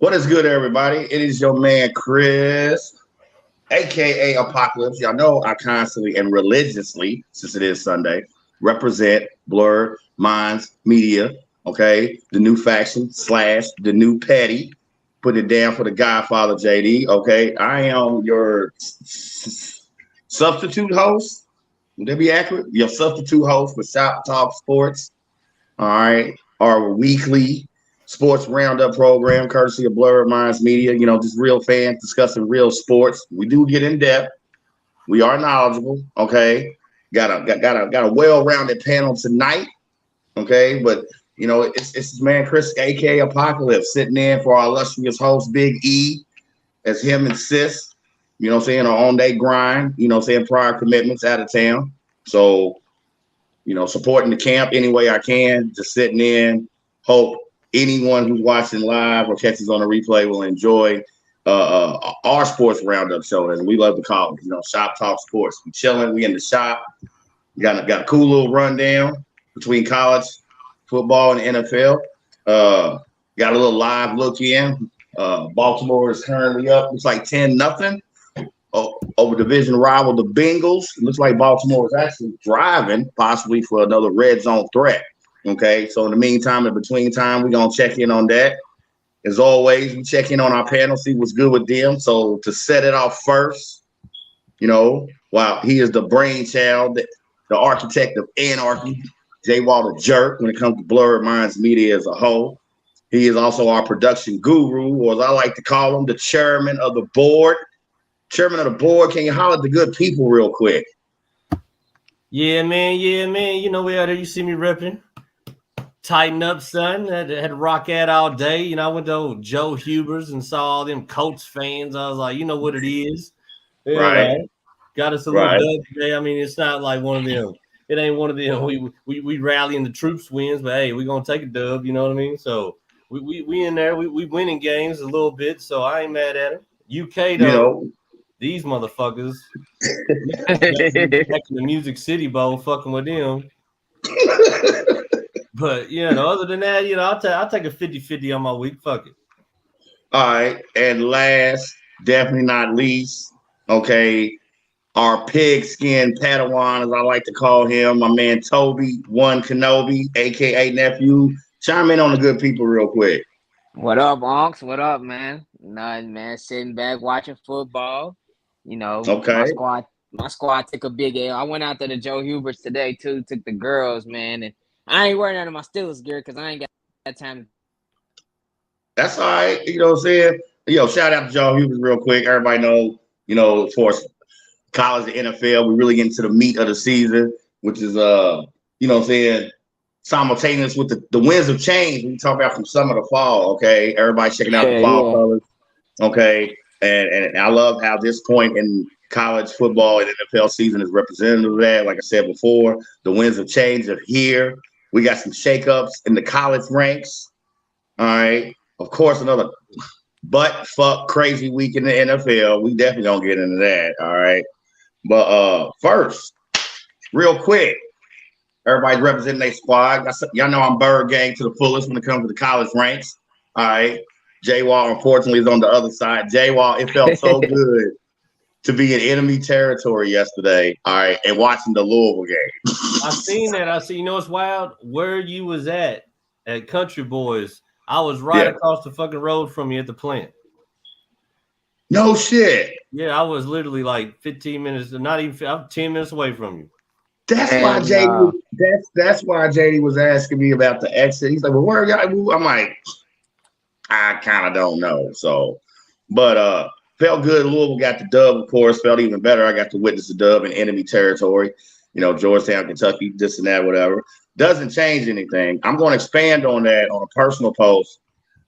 What is good, everybody? It is your man Chris, aka Apocalypse. Y'all know I constantly and religiously, since it is Sunday, represent Blurred Minds Media. Okay, the new faction slash the new petty. Put it down for the Godfather JD. Okay, I am your substitute host. Would that be accurate? Your substitute host for Shop Talk Sports. All right, our weekly sports roundup program, courtesy of Blurred Minds Media. You know, just real fans discussing real sports. We do get in depth. We are knowledgeable. Okay, got a well-rounded panel tonight. Okay, but you know, it's man Chris, aka Apocalypse, sitting in for our illustrious host Big E, as him and Sis. You know, what I'm saying, are on their grind. You know, what I'm saying, prior commitments out of town. So, you know, supporting the camp any way I can. Just sitting in. Hope anyone who's watching live or catches on a replay will enjoy our sports roundup show, as we love to call it. You know, Shop Talk Sports. We chilling. We in the shop. Got a cool little rundown between college football and NFL. Got a little live look in. Baltimore is currently up. Looks like 10-0 over division rival the Bengals. It looks like Baltimore is actually driving possibly for another red zone threat. Okay, so in the meantime, in between time, we're going to check in on that. As always, we check in on our panel, see what's good with them. So to set it off first, you know, while he is the brainchild, the architect of anarchy, J. Walter Jerk, when it comes to Blurred Minds Media as a whole. He is also our production guru, or as I like to call him, the chairman of the board. Chairman of the board, can you holler at the good people real quick? Yeah, man. You know, we out there, you see me repping. Tighten up, son. Had to rock out all day. You know, I went to old Joe Huber's and saw all them Colts fans. I was like, you know what it is. You Right. know, got us a little dub today. I mean, it's not like one of them. It ain't one of them. We rally and the troops wins, but hey, we're gonna take a dub. You know what I mean? So we in there. We winning games a little bit. So I ain't mad at it. UK though, You know, these motherfuckers back in the Music City Bowl, fucking with them. But, you know, other than that, you know, I'll take a 50-50 on my week. Fuck it. All right. And last, definitely not least, okay, our pigskin Padawan, as I like to call him, my man Toby, One Kenobi, a.k.a. Nephew. Chime in on the good people real quick. What up, Onks? What up, man? Nothing, man. Sitting back watching football. You know, Okay. my squad took a big L. I went out to the Joe Huberts today, too. Took the girls, man. And I ain't wearing none of my Steelers gear because I ain't got that time. That's all right. You know what I'm saying? Yo, shout out to Joe Hubert real quick. Everybody know, you know, for college and NFL, we really get into the meat of the season, which is, you know what I'm saying, simultaneous with the winds of change. We talk about from summer to fall, okay? Everybody checking out the fall colors, okay? And I love how this point in college football and NFL season is representative of that. Like I said before, the winds of change are here. We got some shakeups in the college ranks. All right. Of course, another butt fuck crazy week in the NFL. We definitely don't get into that. All right. But first, real quick, everybody's representing their squad. Y'all know I'm Bird Gang to the fullest when it comes to the college ranks. All right. J-Wall, unfortunately, is on the other side. J-Wall, it felt so good to be in enemy territory yesterday, all right, and watching the Louisville game. I seen that. You know what's wild? Where you was at Country Boys, I was right across the fucking road from you at the plant. No shit. Yeah, I was literally like 15 minutes, not even. I'm 10 minutes away from you. That's why JD. That's why JD was asking me about the exit. He's like, "Well, where are y'all?" I'm like, I kind of don't know. So, but felt good. Louisville got the dub, of course. Felt even better. I got to witness the dub in enemy territory. You know, Georgetown, Kentucky, this and that, whatever. Doesn't change anything. I'm going to expand on that on a personal post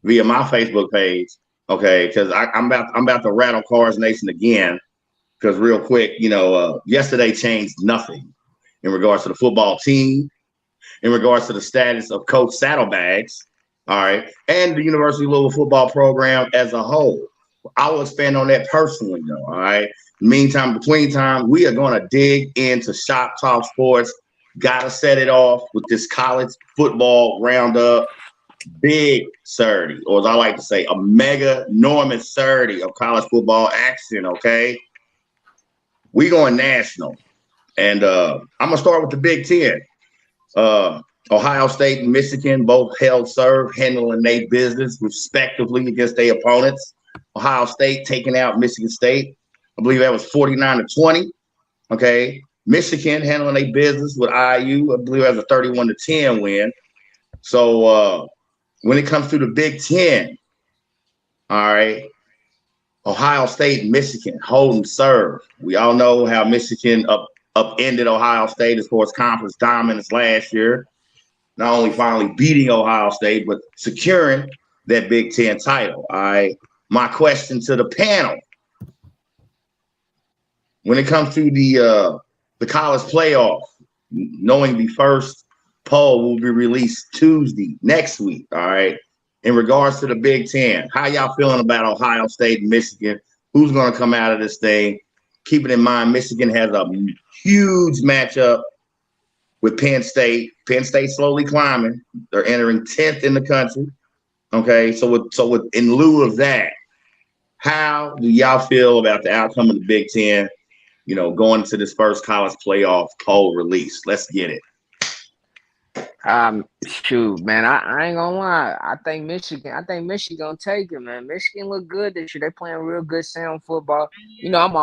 via my Facebook page, okay? Because I'm about to rattle Cars Nation again. Because real quick, you know, yesterday changed nothing in regards to the football team, in regards to the status of Coach Saddlebags, all right, and the University of Louisville football program as a whole. I will expand on that personally, though. All right. Meantime, between time, we are going to dig into Shop Talk Sports. Got to set it off with this college football roundup. big Saturday, or as I like to say, a mega enormous Saturday of college football action. Okay, we going national, and I'm gonna start with the Big Ten. Uh, Ohio State and Michigan both held serve, handling their business respectively against their opponents. Ohio State taking out Michigan State. I believe that was 49-20. Okay. Michigan handling their business with IU. I believe that was a 31-10 win. So when it comes to the Big Ten, all right, Ohio State and Michigan holding serve. We all know how Michigan upended Ohio State as far as conference dominance last year. Not only finally beating Ohio State, but securing that Big Ten title. All right. My question to the panel: when it comes to the college playoff, knowing the first poll will be released Tuesday next week. All right. In regards to the Big Ten, how y'all feeling about Ohio State and Michigan? Who's going to come out of this thing? Keeping in mind, Michigan has a huge matchup with Penn State. Penn State slowly climbing. They're entering 10th in the country. Okay, so in lieu of that, how do y'all feel about the outcome of the Big Ten? You know, going to this first college playoff poll release. Let's get it. Shoot, man, I ain't gonna lie. I think Michigan gonna take it, man. Michigan look good this year. They playing real good sound football. I'm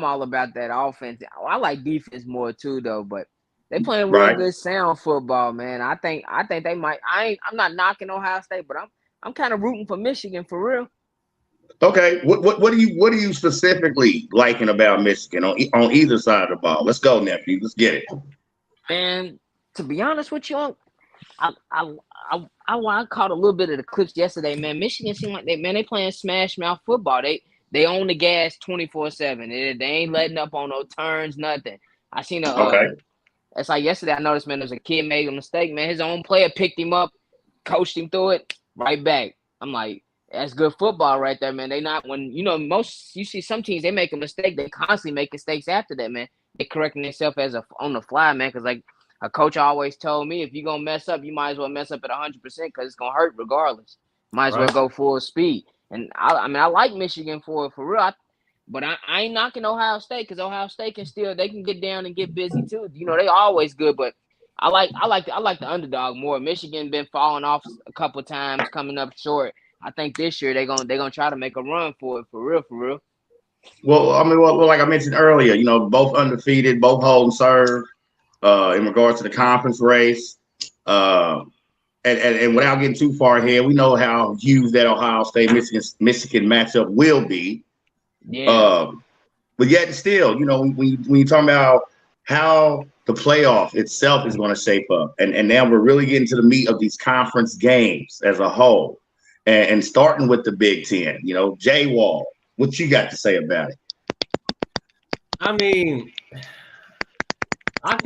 all about that offense. I like defense more too, though. But they playing real Right. good sound football, man. I think they might. I'm not knocking Ohio State, but I'm kind of rooting for Michigan for real. Okay. What are you specifically liking about Michigan on either side of the ball? Let's go, nephew. Let's get it. And to be honest with you, I caught a little bit of the clips yesterday, man. Michigan seemed like they playing smash mouth football. They own the gas 24/7. They ain't letting up on no turns, nothing. I seen Okay. it's like yesterday. I noticed, man, there's a kid made a mistake, man. His own player picked him up, coached him through it, right back. I'm like, that's good football right there, man. They not when most you see some teams they make a mistake, they constantly make mistakes after that, man. They correcting themselves on the fly, man. Because like a coach always told me, if you're gonna mess up, you might as well mess up at 100% because it's gonna hurt regardless. Might as well go full speed. And I like Michigan for real. But I ain't knocking Ohio State because Ohio State they can get down and get busy too. They always good, but I like the underdog more. Michigan been falling off a couple times, coming up short. I think this year they're gonna try to make a run for it for real. Well, I mean, like I mentioned earlier, both undefeated, both hold and serve in regards to the conference race. And without getting too far ahead, we know how huge that Ohio State Michigan matchup will be. Yeah. But yet and still, when you're talking about how the playoff itself is going to shape up, and now we're really getting to the meat of these conference games as a whole, and starting with the Big Ten, Jay Wall, what you got to say about it? I mean, I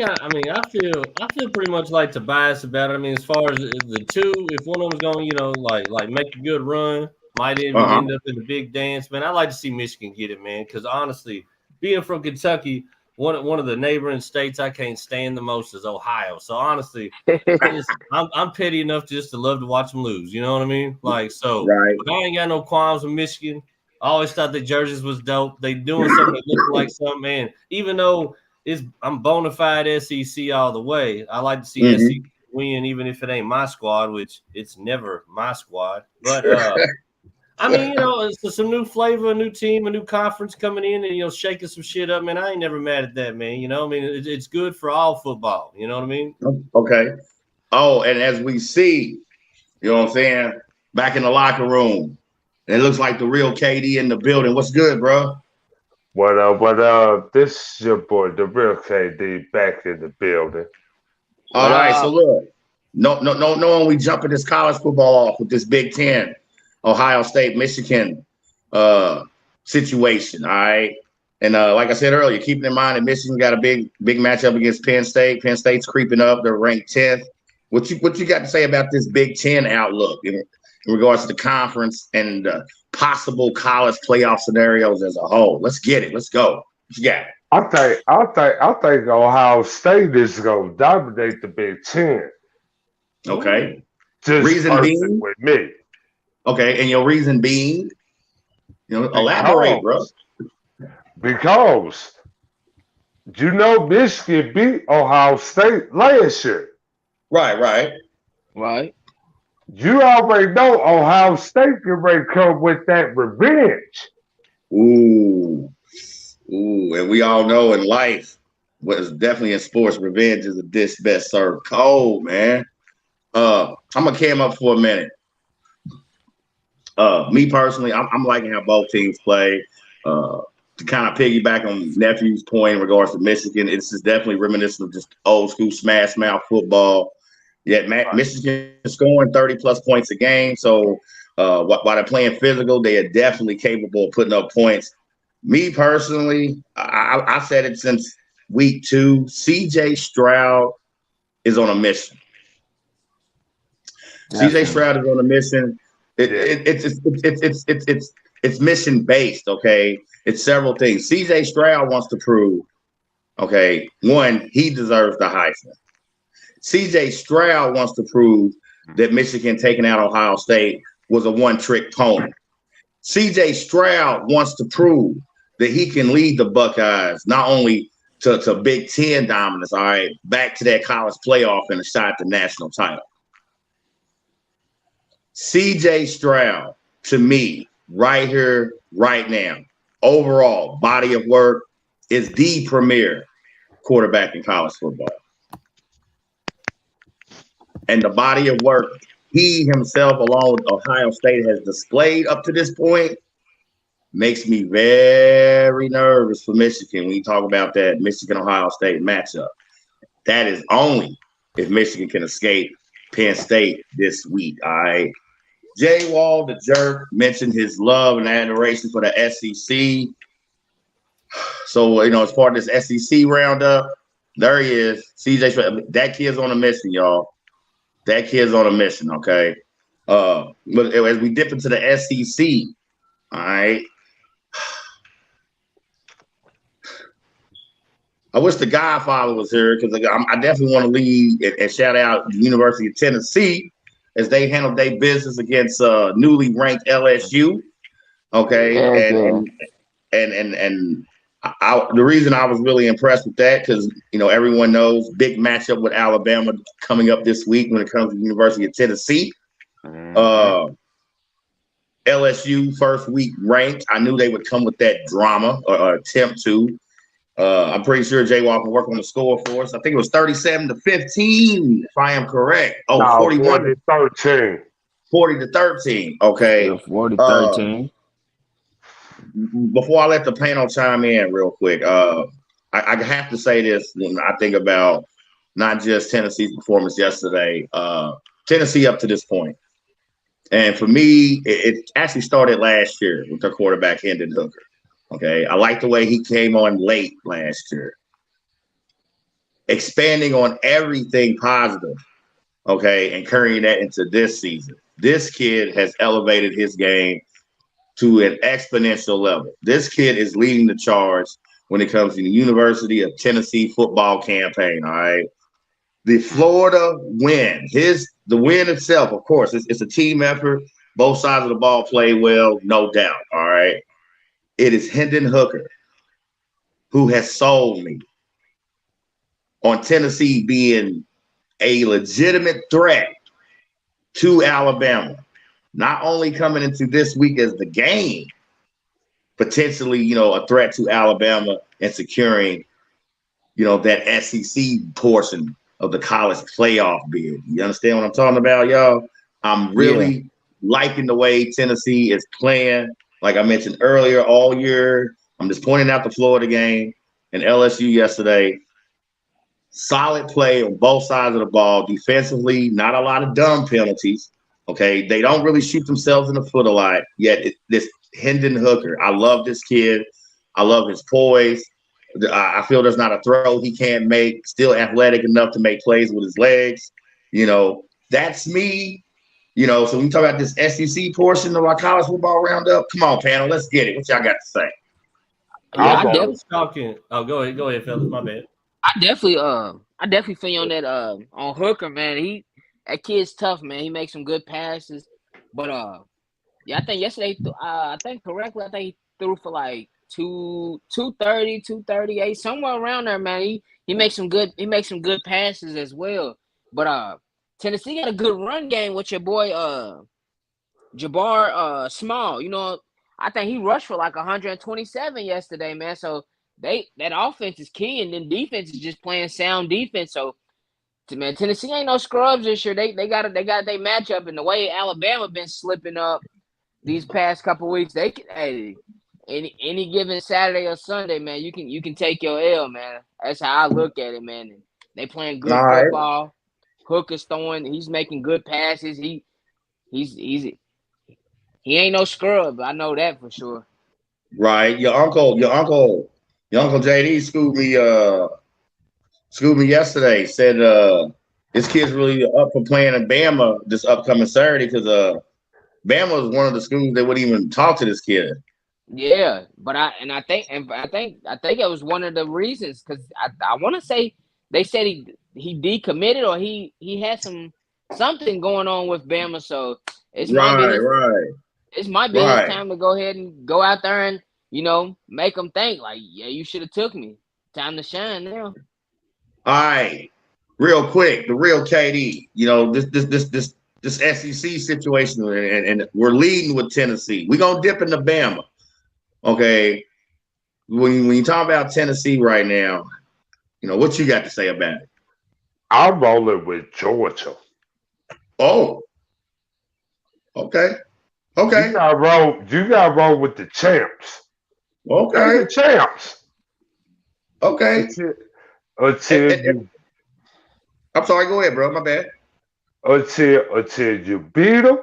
feel pretty much like Tobias about it. I mean, as far as the two, if one of them's going, like make a good run, might even end up in the big dance, man. I like to see Michigan get it, man, because honestly, being from Kentucky, one of the neighboring states I can't stand the most is Ohio. So honestly, I'm petty enough just to love to watch them lose. You know what I mean? Like, so Right. But I ain't got no qualms with Michigan. I always thought the jerseys was dope. They doing something that looks like something, man. Even though I'm bona fide SEC all the way, I like to see SEC win, even if it ain't my squad, which it's never my squad. But I mean, it's some new flavor, a new team, a new conference coming in, and shaking some shit up, man. I ain't never mad at that, man. I mean, it's good for all football. You know what I mean? Okay. Oh, and as we see, you know what I'm saying, back in the locker room, it looks like the real KD in the building. What's good, bro? What up? This is your boy, the real KD, back in the building. All right, so look, no, we jumping this college football off with this Big Ten, Ohio State, Michigan situation. All right, and like I said earlier, keeping in mind that Michigan got a big matchup against Penn State. Penn State's creeping up; they're ranked 10th. What you got to say about this Big Ten outlook in regards to the conference and possible college playoff scenarios as a whole? Let's get it. Let's go. What you got? I think Ohio State is gonna dominate the Big Ten. Okay. Just reason being with me. Okay, and your reason being, elaborate, bro. Because Michigan beat Ohio State last year. Right. You already know Ohio State can ready to come with that revenge. Ooh, and we all know in life, what is definitely in sports, revenge is a dish best served cold, man. I'm gonna cam up for a minute. Me personally, I'm liking how both teams play. To kind of piggyback on Nephew's point in regards to Michigan, it's just definitely reminiscent of just old school smash mouth football. Yet Michigan is scoring 30 plus points a game. So while they're playing physical, they are definitely capable of putting up points. Me personally, I said it since week 2. CJ Stroud is on a mission. CJ Stroud is on a mission. It's mission based. Okay, it's several things. CJ Stroud wants to prove. Okay, one, he deserves the Heisman. CJ Stroud wants to prove that Michigan taking out Ohio State was a one-trick pony. CJ Stroud wants to prove that he can lead the Buckeyes not only to Big Ten dominance, all right, back to that college playoff and a shot at the national title. CJ Stroud, to me, right here, right now, overall body of work is the premier quarterback in college football. And the body of work he himself, along with Ohio State, has displayed up to this point makes me very nervous for Michigan when you talk about that Michigan-Ohio State matchup. That is only if Michigan can escape Penn State this week, all right? Jay Wall, the jerk, mentioned his love and adoration for the SEC. So, as part of this SEC roundup, there he is. CJ, that kid's on a mission, y'all. That kid's on a mission, okay? But as we dip into the SEC, all right, I wish the Godfather was here because I definitely want to lead and shout out the University of Tennessee as they handled their business against newly ranked LSU. Okay, and the reason I was really impressed with that because everyone knows big matchup with Alabama coming up this week when it comes to the University of Tennessee. LSU first week ranked. I knew they would come with that drama or attempt to. I'm pretty sure Jay Walker worked on the score for us. I think it was 37-15, if I am correct. Oh, no, 40-13. 40-13. Okay. 40-13. Before I let the panel chime in real quick, I have to say this when I think about not just Tennessee's performance yesterday, Tennessee up to this point. And for me, it actually started last year with their quarterback, Hendon Hooker. Okay, I like the way he came on late last year. Expanding on everything positive, okay, and carrying that into this season. This kid has elevated his game to an exponential level. This kid is leading the charge when it comes to the University of Tennessee football campaign, all right? The Florida win, the win itself, of course, it's a team effort. Both sides of the ball play well, no doubt, all right? It is Hendon Hooker who has sold me on Tennessee being a legitimate threat to Alabama. Not only coming into this week as the game, potentially, a threat to Alabama and securing, that SEC portion of the college playoff bid. You understand what I'm talking about, y'all? I'm really liking the way Tennessee is playing. Like I mentioned earlier, all year, I'm just pointing out the Florida game and LSU yesterday. Solid play on both sides of the ball. Defensively, not a lot of dumb penalties. Okay, they don't really shoot themselves in the foot a lot. Yet this Hendon Hooker, I love this kid. I love his poise. I feel there's not a throw he can't make. Still athletic enough to make plays with his legs. That's me. So when you talk about this SEC portion of our college football roundup, come on, panel, let's get it. What y'all got to say? Yeah, I was talking. Oh, go ahead, fellas. My bad. I definitely feel you on that on Hooker, man. that kid's tough, man. He makes some good passes, but yeah, I think yesterday, I think correctly, I think he threw for like 230, 238, somewhere around there, man. He makes some good passes as well. But Tennessee got a good run game with your boy Jabbar Small. You know, I think he rushed for like 127 yesterday, man. So that offense is key, and then defense is just playing sound defense. So man, Tennessee ain't no scrubs this year. They got their matchup, and the way Alabama been slipping up these past couple weeks, they can any given Saturday or Sunday, man, you can take your L, man. That's how I look at it, man. And they playing good football. Hooker's throwing, he's making good passes. He ain't no scrub. I know that for sure. Right. Your uncle JD schooled me yesterday. Said his kid's really up for playing in Bama this upcoming Saturday because Bama was one of the schools that wouldn't even talk to this kid. Yeah, but I think it was one of the reasons because I want to say they said he decommitted or he had something going on with Bama, so it might be his time to go ahead and go out there and make them think like, yeah, you should have took me. Time to shine now. All right, real quick, the real KD. This SEC situation, and we're leading with Tennessee. We're gonna dip into Bama. Okay, when you talk about Tennessee right now, what you got to say about it? I'm rolling with Georgia. Oh, okay. You gotta roll with the champs. Okay, they're the champs. Okay. Until you. I'm sorry. Go ahead, bro. My bad. Until you beat them.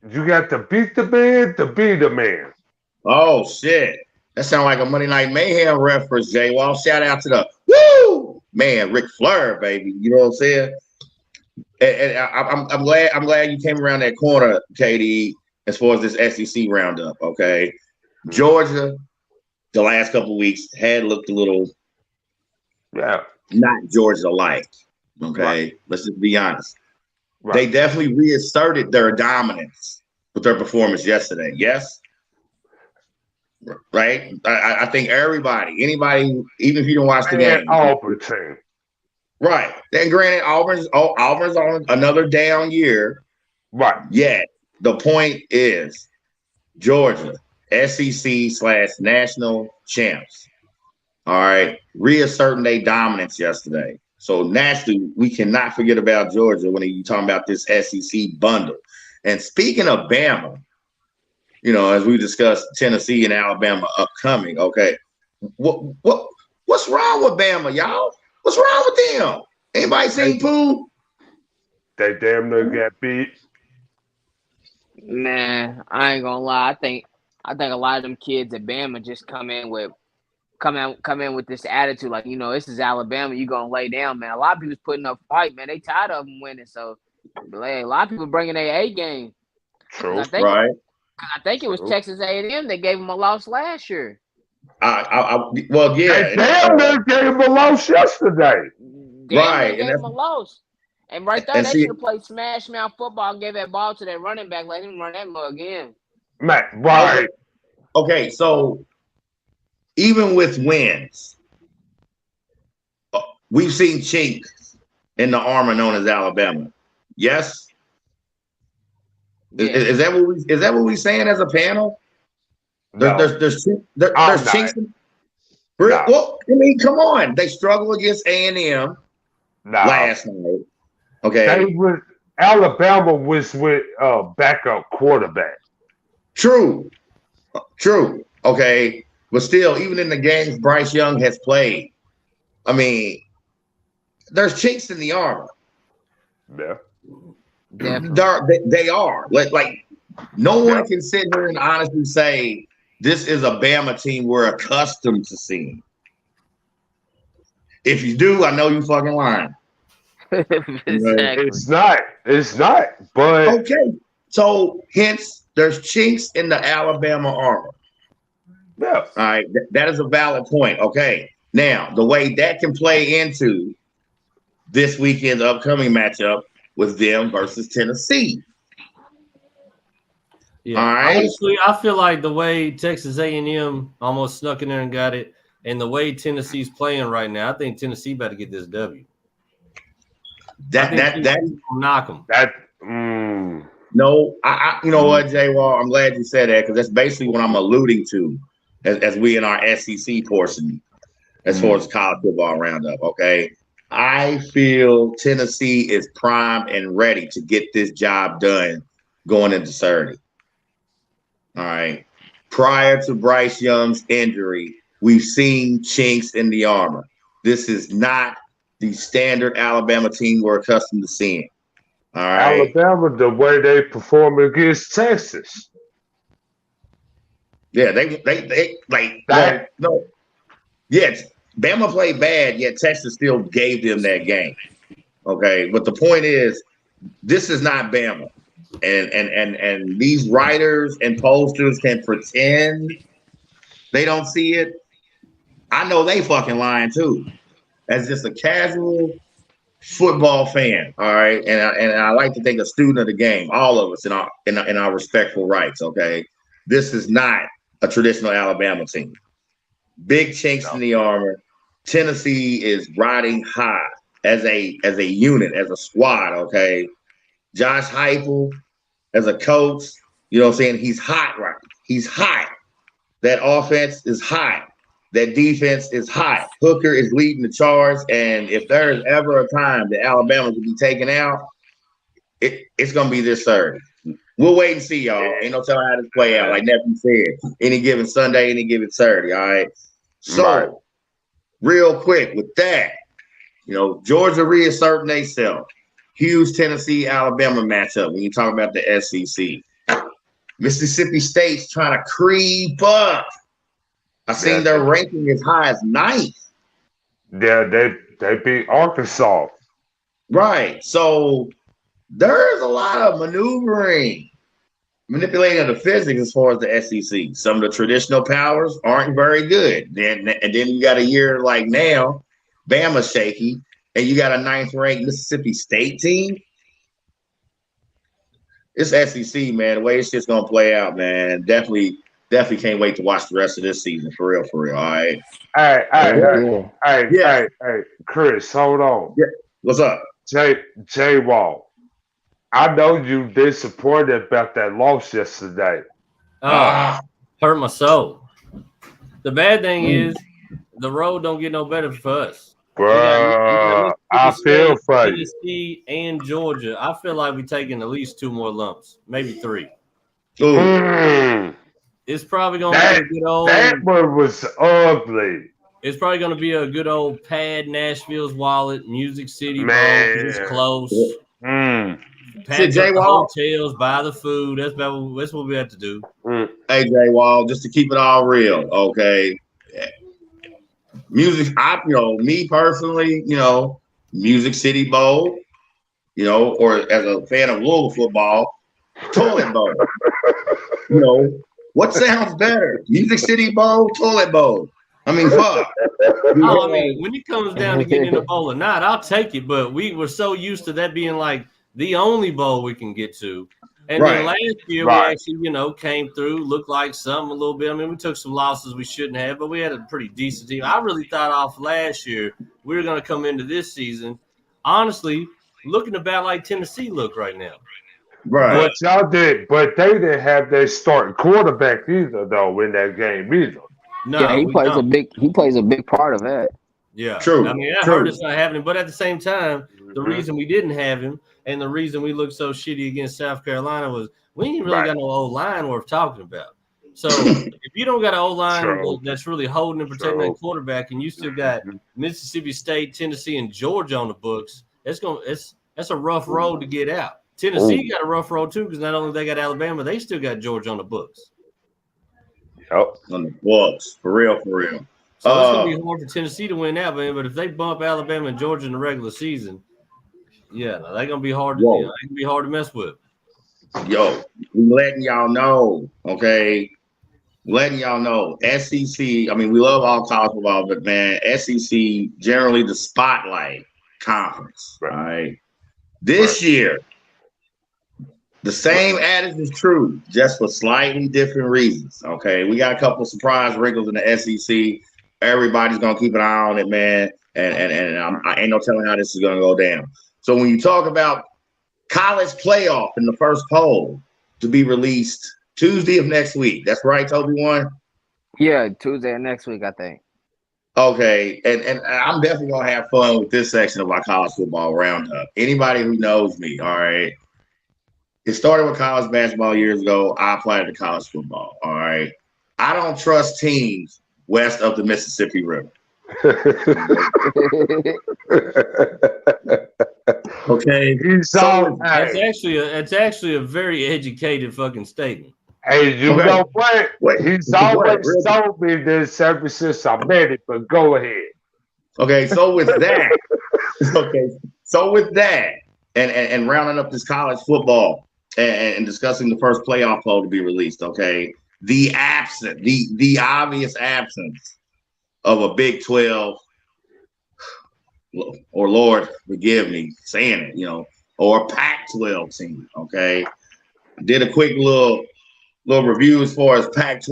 You got to beat the man to be the man. Oh, shit. That sounds like a Monday Night Mayhem reference, Jay Wall. Shout out to the woo man, Ric Flair, baby. You know what I'm saying? And I'm glad you came around that corner, KD, as far as this SEC roundup. Okay. Georgia, the last couple of weeks had looked a little not Georgia-like. Okay. Right. Let's just be honest. Right. They definitely reasserted their dominance with their performance yesterday. Yes? Right? I think anybody, even if you don't watch the game. Auburn team. Right. Then granted, Auburn's on another down year. Right. Yet, the point is Georgia, SEC/national champs. All right. Reasserting their dominance yesterday. So naturally, we cannot forget about Georgia when you're talking about this SEC bundle. And speaking of Bama, as we discussed Tennessee and Alabama upcoming, okay, what's wrong with Bama, y'all? What's wrong with them? Anybody seen Pooh? They damn near got beat. Man, I ain't gonna lie. I think a lot of them kids at Bama just come in with this attitude like, this is Alabama, you gonna lay down, man. A lot of people's putting up fight, man. They tired of them winning, so a lot of people bringing their A game. True, right? I think it was Texas A&M that gave them a loss last year. Well, yeah. They damn near gave them a loss yesterday. Right, gave them a loss. And right there, they should have played smash mouth football and gave that ball to that running back, let him run that mug in. Right. Okay, so even with wins, we've seen chinks in the armor known as Alabama. Yes? Yeah. Is that what we saying as a panel? No. There's chinks. Well, I mean, come on. They struggled against A&M last night. Okay. Alabama was with backup quarterback. True. Okay. But still, even in the games Bryce Young has played, I mean, there's chinks in the armor. Yeah. They are. Like no one can sit here and honestly say this is a Bama team we're accustomed to seeing. If you do, I know you fucking lying. Exactly. It's not. But okay. So hence there's chinks in the Alabama armor. Yeah. All right. That is a valid point. Okay. Now, the way that can play into this weekend's upcoming matchup was them versus Tennessee. Yeah, all right. Honestly, I feel like the way Texas A&M almost snuck in there and got it, and the way Tennessee's playing right now, I think Tennessee better get this W. That will knock them. No, you know what, Jay Wall? I'm glad you said that because that's basically what I'm alluding to as we in our SEC portion as far as college football roundup. Okay, I feel Tennessee is primed and ready to get this job done going into Saturday. All right. Prior to Bryce Young's injury, we've seen chinks in the armor. This is not the standard Alabama team we're accustomed to seeing. All right. Alabama, the way they perform against Texas. Yeah, they like that. No. Yes, Bama played bad, yet Texas still gave them that game. Okay, but the point is, this is not Bama. And these writers and posters can pretend they don't see it. I know they fucking lying too. As just a casual football fan, all right, and I like to think a student of the game, all of us in our respectful rights. Okay, this is not a traditional Alabama team. Big chinks in the armor. Tennessee is riding high as a unit, as a squad. Okay, Josh Heupel as a coach, you know what I'm saying? He's hot, right? He's hot. That offense is hot. That defense is hot. Hooker is leading the charge. And if there's ever a time that Alabama can be taken out, it's going to be this Saturday. We'll wait and see, y'all. Ain't no telling how this play out. Like Nephew said, any given Sunday, any given Saturday, all right? So, real quick with that, you know, Georgia reasserting themselves. Huge Tennessee-Alabama matchup when you talk about the SEC. Mississippi State's trying to creep up. I seen their ranking as high as 9th. Yeah, they beat Arkansas. Right. So there's a lot of maneuvering, manipulating of the physics as far as the SEC. Some of the traditional powers aren't very good. And then you got a year like now, Bama's shaky, and you got a 9th-ranked Mississippi State team. It's SEC, man. The way it's just gonna play out, man. Definitely can't wait to watch the rest of this season. For real. All right. Hey, Chris, hold on. Yeah. What's up? Jay Wall. I know you disappointed about that loss yesterday. Hurt my soul. The bad thing is the road don't get no better for us. Bro, I feel for you. Tennessee and Georgia. I feel like we're taking at least 2 more lumps, maybe 3. It's probably going to be a good old. That one was ugly. It's probably going to be a good old pad Nashville's wallet, Music City Bowl. It's close. Pack up the hotels, buy the food. That's what we have to do. Hey, Jay Wall, just to keep it all real, okay? Music, me personally, Music City Bowl, or as a fan of Louisville football, Toilet Bowl. What sounds better? Music City Bowl, Toilet Bowl. I mean, fuck. When it comes down to getting in a bowl or not, I'll take it. But we were so used to that being like the only bowl we can get to. And then last year, we actually, came through, looked like something a little bit. I mean, we took some losses we shouldn't have, but we had a pretty decent team. I really thought off last year we were going to come into this season, honestly, looking about like Tennessee look right now. Right. But y'all did, but they didn't have their starting quarterback either, though, in that game either. No, he plays a big part of that. Yeah, true. I mean, that hurt us not having him, but at the same time, the reason we didn't have him and the reason we looked so shitty against South Carolina was we ain't really got no O-line worth talking about. So if you don't got an O-line that's really holding and protecting that quarterback, and you still got Mississippi State, Tennessee, and Georgia on the books, that's a rough road to get out. Tennessee got a rough road too because not only they got Alabama, they still got Georgia on the books. Yep, on the books, for real. So it's gonna be hard for Tennessee to win that, man. But if they bump Alabama and Georgia in the regular season, they're gonna be hard. They can be hard to mess with. Yo, we letting y'all know, okay? Letting y'all know, SEC. I mean, we love all college football, but man, SEC generally the spotlight conference. All right. This year, the same adage is true, just for slightly different reasons. Okay. We got a couple of surprise wrinkles in the SEC. Everybody's gonna keep an eye on it, man. And I ain't no telling how this is gonna go down. So when you talk about college playoff in the first poll to be released Tuesday of next week, that's right, Toby One? Yeah, Tuesday of next week, I think. Okay, and I'm definitely gonna have fun with this section of our college football roundup. Anybody who knows me, all right, it started with college basketball years ago. I applied to college football. All right, I don't trust teams west of the Mississippi River. Okay, that's actually a very educated fucking statement. Hey, you know what? He's always told me this ever since I met him, but go ahead. Okay, so with that, and rounding up this college football and discussing the first playoff poll to be released, okay, the obvious absence of a Big 12, or Lord forgive me saying it, or a Pac-12 team, okay. Did a quick little review as far as Big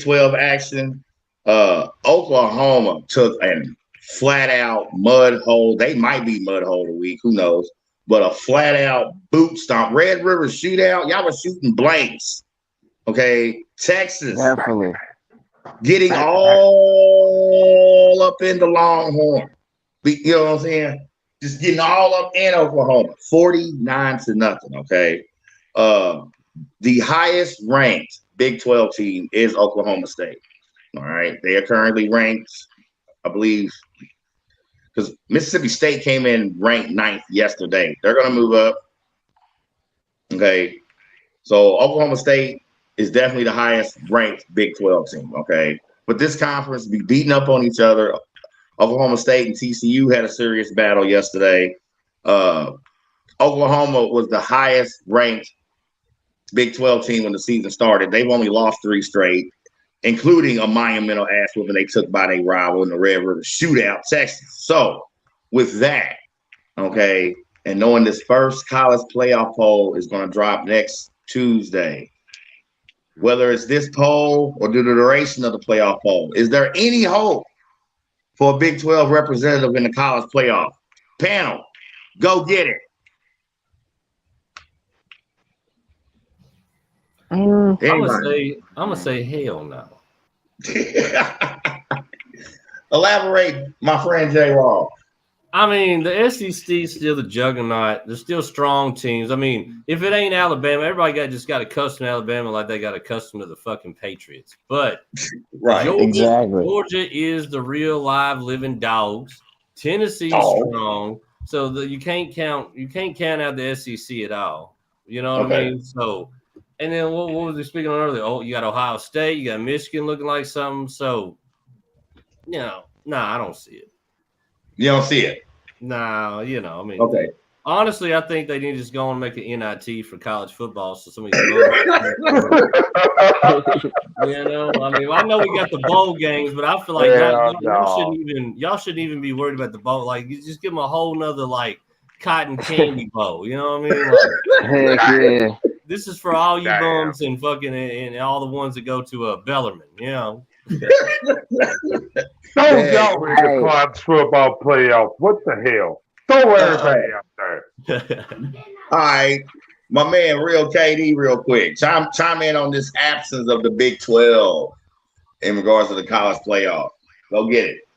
12 action. Oklahoma took a flat out mud hole. They might be mud hole of the week, who knows? But a flat out boot stomp. Red River shootout. Y'all was shooting blanks. Okay. Texas. Definitely. Getting all up in the Longhorn. You know what I'm saying? Just getting all up in Oklahoma. 49-0. Okay. The highest ranked Big 12 team is Oklahoma State. All right. They are currently ranked, I believe, because Mississippi State came in ranked 9th yesterday. They're going to move up. Okay. So Oklahoma State is definitely the highest ranked Big 12 team. Okay. But this conference be beating up on each other. Oklahoma State and TCU had a serious battle yesterday. Oklahoma was the highest ranked Big 12 team when the season started. They've only lost 3 straight, including a monumental ass whooping they took by their rival in the Red River shootout, Texas. So with that, okay, and knowing this first college playoff poll is going to drop next Tuesday, whether it's this poll or the duration of the playoff poll, is there any hope for a Big 12 representative in the college playoff? Panel, go get it. I'm gonna say hell no. Elaborate, my friend J. Raw. I mean, the SEC is still the juggernaut. There's still strong teams. I mean, if it ain't Alabama, everybody just got accustomed to Alabama like they got accustomed to the fucking Patriots. But right, Georgia is the real live living dogs. Tennessee's strong, so you can't count out the SEC at all. You know what I mean? So, and then what was we speaking on earlier? Oh, you got Ohio State, you got Michigan looking like something. So, I don't see it. You don't see it? Nah, okay. Honestly, I think they need to just go and make an NIT for college football so somebody can I know we got the bowl games, but I feel like y'all shouldn't even be worried about the bowl. Like, you just give them a whole nother cotton candy bowl. You know what I mean? Heck yeah. This is for all you bums and fucking and all the ones that go to Bellarmine. Don't go in the college football playoff. What the hell? Throw everybody out there. All right. My man, Real KD, real quick. Chime in on this absence of the Big 12 in regards to the college playoff. Go get it.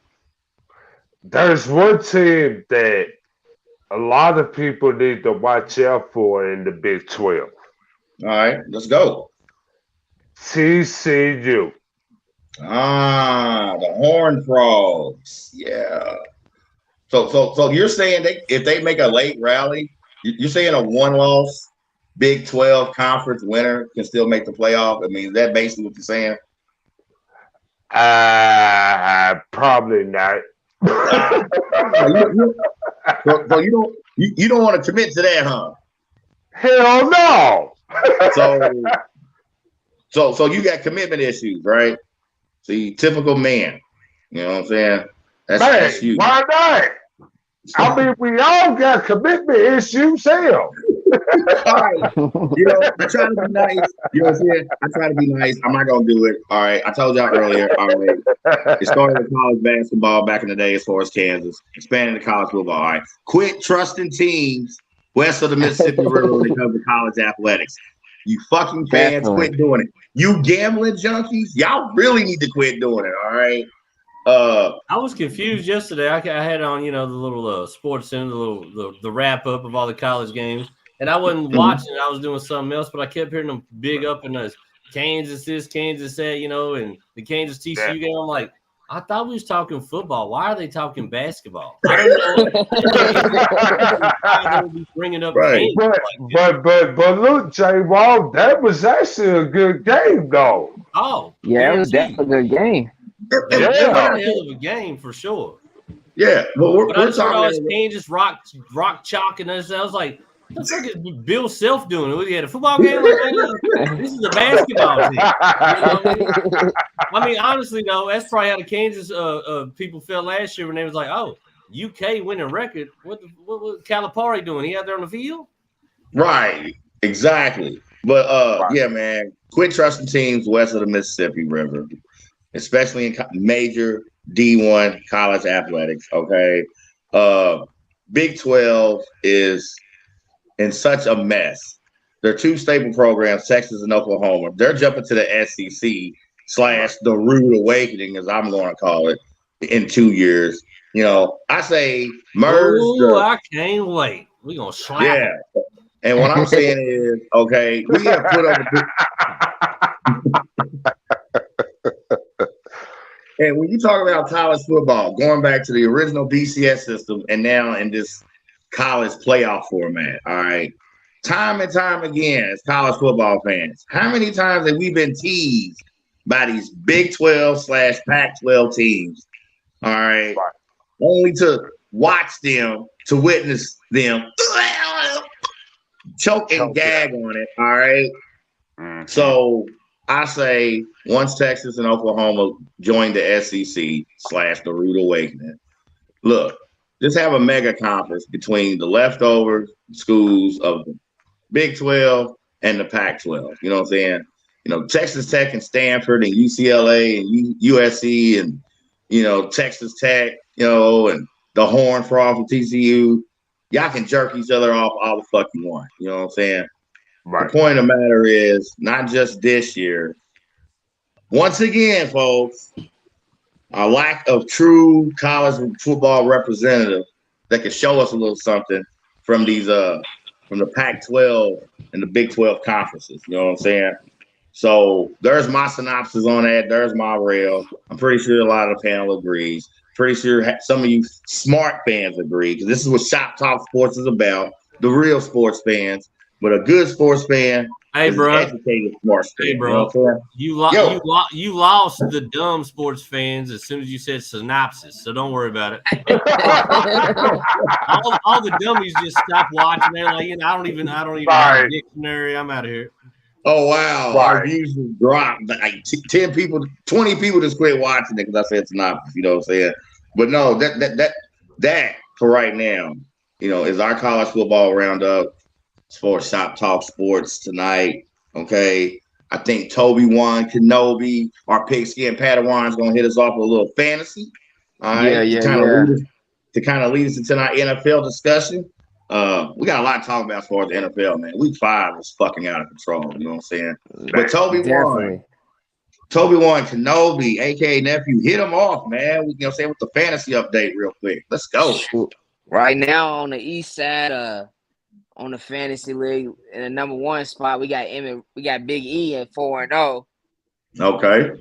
There's one team that a lot of people need to watch out for in the Big 12. All right, let's go. TCU. The Horned Frogs. Yeah. So you're saying if they make a late rally, you're saying a one-loss Big 12 conference winner can still make the playoff? I mean, is that basically what you're saying? Probably not. So you don't want to commit to that, huh? Hell no. So you got commitment issues, right? See, typical man. You know what I'm saying? That's you. Why not? I mean, we all got commitment issues. Hell. All right. I try to be nice. You know what I'm saying? I try to be nice. I'm not gonna do it. All right. I told y'all earlier. All right. It started with college basketball back in the day as far as Kansas, expanding to college football. All right. Quit trusting teams west of the Mississippi River when it comes to college athletics. You fucking fans, quit doing it. You gambling junkies, y'all really need to quit doing it. All right. I was confused yesterday. I had on, the little sports center, the wrap up of all the college games, and I wasn't watching. I was doing something else, but I kept hearing them big up in us. Kansas this, Kansas that, and the Kansas TCU game. I'm like, I thought we was talking football. Why are they talking basketball? I don't know. Why they would be bringing up right. But look, J. Wall, that was actually a good game, though. Oh, yeah, it was definitely a good game. It was a hell of a game for sure. Yeah, but I just heard all this Kansas rock chalk and this. I was like, what the fuck is Bill Self doing? He had a football game. This is a basketball team. I mean, honestly though, that's probably how the Kansas people felt last year when they was like, "Oh, UK winning record. What was Calipari doing? He out there on the field?" Right. Exactly. But yeah, man, quit trusting teams west of the Mississippi River, especially in major D1 college athletics. Okay. Big 12 is in such a mess. There are two staple programs, Texas and Oklahoma. They're jumping to the SEC / the rude awakening, as I'm going to call it, in 2 years. I say merge. I can't wait. We're going to slap it. And what I'm saying is, okay, we have put over. And when you talk about college football, going back to the original BCS system and now in this college playoff format, all right, time and time again, as college football fans, how many times have we been teased by these Big 12 / Pac-12 teams, all right, only to watch them, to witness them choke and gag on it, all right? Mm-hmm. So I say once Texas and Oklahoma join the SEC / the rude awakening, look, just have a mega conference between the leftover schools of the Big 12 and the Pac-12. You know what I'm saying? Texas Tech and Stanford and UCLA and USC and, Texas Tech, and the Horn Frog from TCU. Y'all can jerk each other off all the fuck you want. You know what I'm saying? Right. The point of the matter is, not just this year. Once again, folks, a lack of true college football representative that can show us a little something from these from the Pac-12 and the Big 12 conferences. You know what I'm saying? So there's my synopsis on that. There's my rail. I'm pretty sure a lot of the panel agrees. Pretty sure some of you smart fans agree, because this is what Shop Talk Sports is about. The real sports fans, but a good sports fan. Hey, bro. Educated sports fan. Hey, bro. You lost the dumb sports fans as soon as you said synopsis, so don't worry about it. all the dummies just stop watching. They're like, I don't even have a dictionary. I'm out of here. Oh wow! Right. Our views dropped. Like 10 people, 20 people just quit watching it because I said synopsis. You know what I'm saying? But no, that for right now, is our college football roundup for Shop Talk Sports tonight. Okay, I think Toby-Wan Kenobi, our pigskin Padawan, is gonna hit us off with a little fantasy. All right, to kind of lead us into our NFL discussion. We got a lot to talk about as far as the NFL, man. Week 5 is fucking out of control. You know what I'm saying? But Toby-Wan Kenobi, aka nephew, hit him off, man. We with the fantasy update real quick. Let's go. Right now on the east side, on the fantasy league, in the number 1 spot, we got Big E at 4-0. Okay.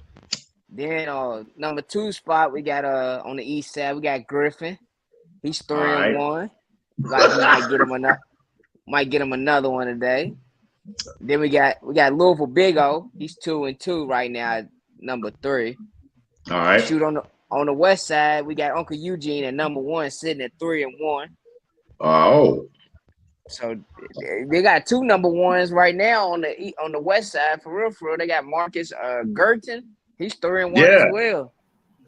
Then number 2 spot, we got on the east side, we got Griffin. He's 3-1. Like we might get him another one today. Then we got Louisville Big O. He's 2-2 right now at number 3. All right. Shoot on the west side, we got Uncle Eugene at number 1, sitting at 3-1. Oh. So they got 2 number 1s right now on the west side. For real. They got Marcus Gurton. He's 3-1 as well.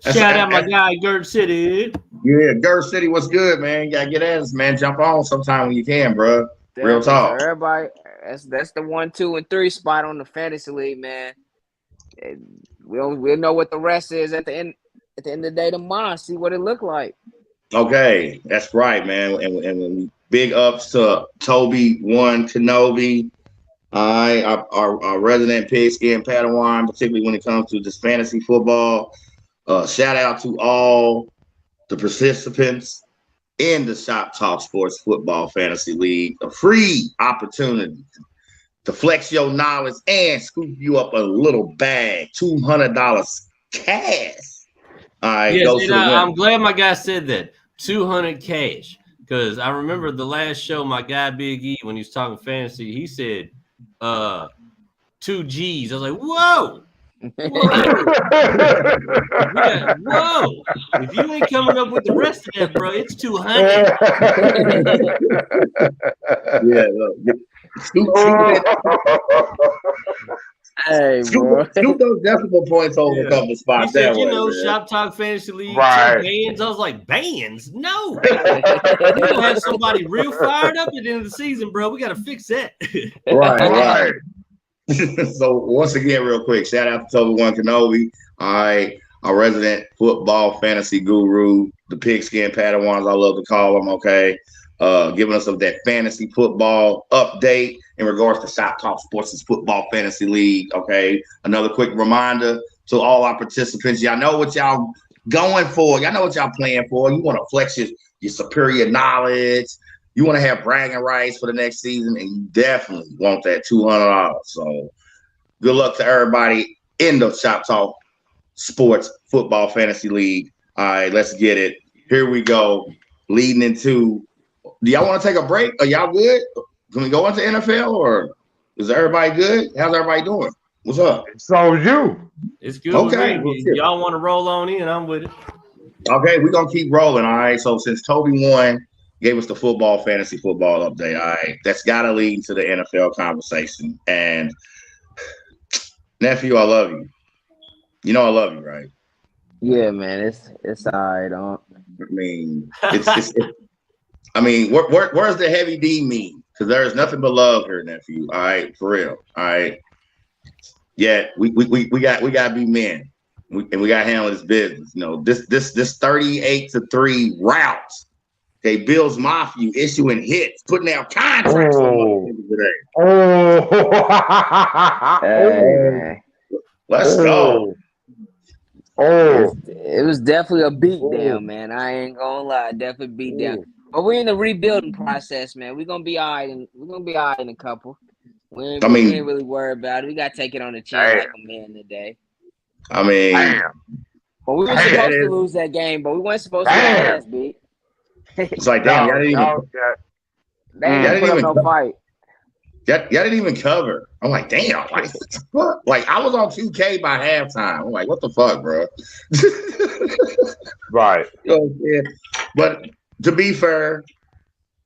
Shout out my guy, Gert City. Yeah, Gert City, what's good, man? You gotta get at us, man. Jump on sometime when you can, bro. Real Definitely, talk. so everybody, that's the 1, 2, and 3 spot on the fantasy league, man. And we'll know what the rest is at the end. At the end of the day tomorrow, see what it looked like. Okay, that's right, man. And big ups to Toby One Kenobi. Our resident pigskin Padawan, particularly when it comes to this fantasy football. Shout out to all the participants in the Shop Talk Sports Football Fantasy League. A free opportunity to flex your knowledge and scoop you up a little bag, $200 cash. All right, yes, goes to the winner. I'm glad my guy said that. 200 cash. Because I remember the last show, my guy Big E, when he was talking fantasy, he said 2 G's. I was like, whoa. Whoa. If you ain't coming up with the rest of that, bro, it's 200. Yeah, look. Scoop those decimal points over a couple spots. He said, that way, man. Shop Talk Fantasy League, right. bands. I was like, bands? No. We're going to have somebody real fired up at the end of the season, bro. We got to fix that. Right. So, once again, real quick, shout out to Toby One Kenobi. All right, our resident football fantasy guru, the pigskin Padawans, I love to call them, okay? Giving us that fantasy football update in regards to Shop Talk Sports' Football Fantasy League. Okay, another quick reminder to all our participants: y'all know what y'all going for. Y'all know what y'all playing for. You want to flex your superior knowledge. You want to have bragging rights for the next season, and you definitely want that $200. So, good luck to everybody in the Shop Talk Sports Football Fantasy League. All right, let's get it. Here we go. Leading into. Do y'all want to take a break? Are y'all good? Can we go into NFL or is everybody good? How's everybody doing? What's up? So you. It's good. Okay. Y'all want to roll on in? I'm with it. Okay, we're going to keep rolling. All right. So since Toby One gave us the fantasy football update, all right, that's got to lead to the NFL conversation. And nephew, I love you. You know I love you, right? Yeah, man. It's all right. I mean, where's the heavy D mean? Because there's nothing but love here, nephew. All right, for real. All right. Yeah, we got to be men, and we got to handle this business. You know, this 38-3 routes. Okay, Bills Mafia issuing hits, putting out contracts on today. Let's go. It was definitely a beatdown, man. I ain't gonna lie, definitely beat down. But we're in the rebuilding process, man. We're gonna be all right, and we're gonna be all right in a couple. We ain't really worried about it. We gotta take it on the chin like a man today. I mean, but we were supposed to lose that game, but we weren't supposed to get our ass beat. It's like, damn, y'all didn't even no fight. Y'all didn't even cover. I'm like, damn, like I was on 2K by halftime. I'm like, what the fuck, bro? Right. But to be fair,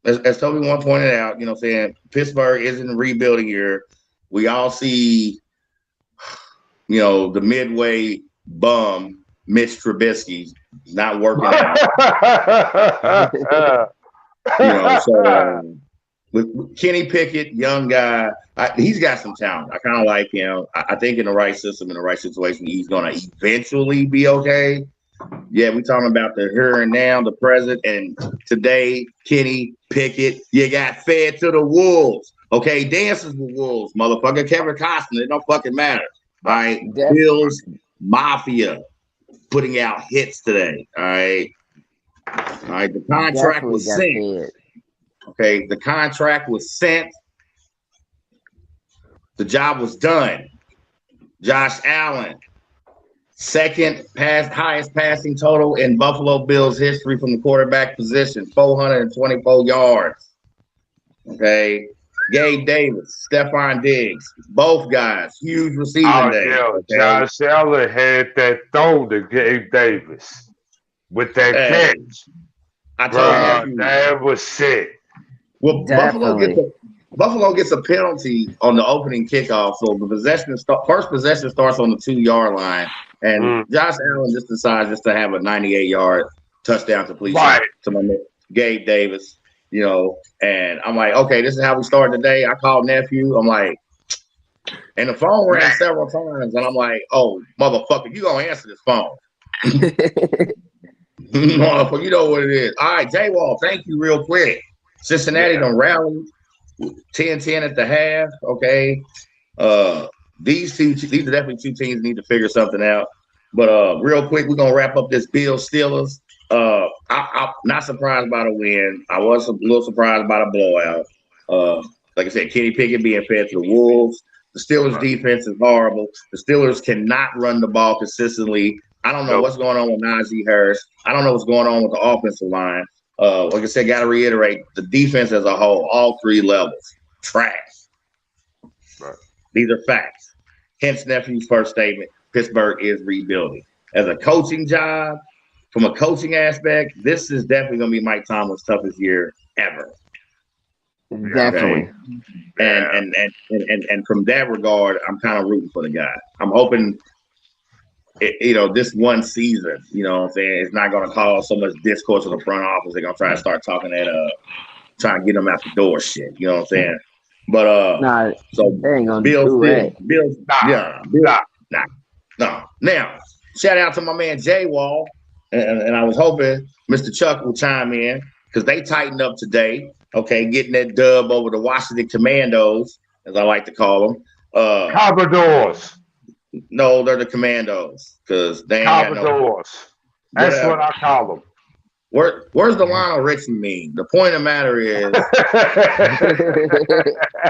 as Toby One pointed out, you know what I'm saying, Pittsburgh is in the rebuilding year. We all see, you know, the midway bum, Mitch Trubisky, not working out. You know, so with Kenny Pickett, young guy, he's got some talent. I kind of like him. I think in the right system, in the right situation, he's going to eventually be okay. Yeah, we're talking about the here and now, the present, and today, Kenny Pickett, you got fed to the wolves. Okay, dances with wolves, motherfucker. Kevin Costner, it don't fucking matter. All right, Bills Mafia putting out hits today. All right, the contract was sent. Okay, the contract was sent. The job was done. Josh Allen, second highest passing total in Buffalo Bills history from the quarterback position, 424 yards. Okay, Gabe Davis, Stephon Diggs, both guys, huge receiving day. Yeah, okay? Josh Allen had that throw to Gabe Davis with that catch. I told you that was sick. Will Buffalo gets a penalty on the opening kickoff, so the first possession starts on the 2-yard line, and Josh Allen just decides just to have a 98-yard touchdown completion to my man, Gabe Davis. And I'm like, okay, this is how we start today. I called nephew. I'm like, and the phone rang several times, and I'm like, oh, motherfucker, you gonna answer this phone. Motherfucker, you know what it is. All right, J-Wall, thank you real quick. Cincinnati done rallied 10-10 at the half. Okay. These are definitely two teams need to figure something out. But real quick, we're gonna wrap up this Bills Steelers. I'm not surprised by the win. I was a little surprised by the blowout. Like I said, Kenny Pickett being fed to the Wolves. The Steelers' defense is horrible. The Steelers cannot run the ball consistently. I don't know what's going on with Najee Harris. I don't know what's going on with the offensive line. Like I said, got to reiterate, the defense as a whole, all three levels, trash. Right. These are facts. Hence nephew's first statement, Pittsburgh is rebuilding. As a coaching job, from a coaching aspect, this is definitely going to be Mike Tomlin's toughest year ever. Definitely. Okay? And from that regard, I'm kind of rooting for the guy. I'm hoping, this one season, what I'm saying, it's not going to cause so much discourse in the front office. They're going to try to start talking trying to get them out the door shit. You know what I'm saying? But so they ain't gonna Bills, do that. Bills, no. Now, shout out to my man Jay Wall, and I was hoping Mr. Chuck will chime in because they tightened up today. Okay, getting that dub over the Washington Commandos, as I like to call them. Commodores. No, they're the Commandos because they ain't Commodores. That's what I call them. Where's the Lionel Richie mean? The point of the matter is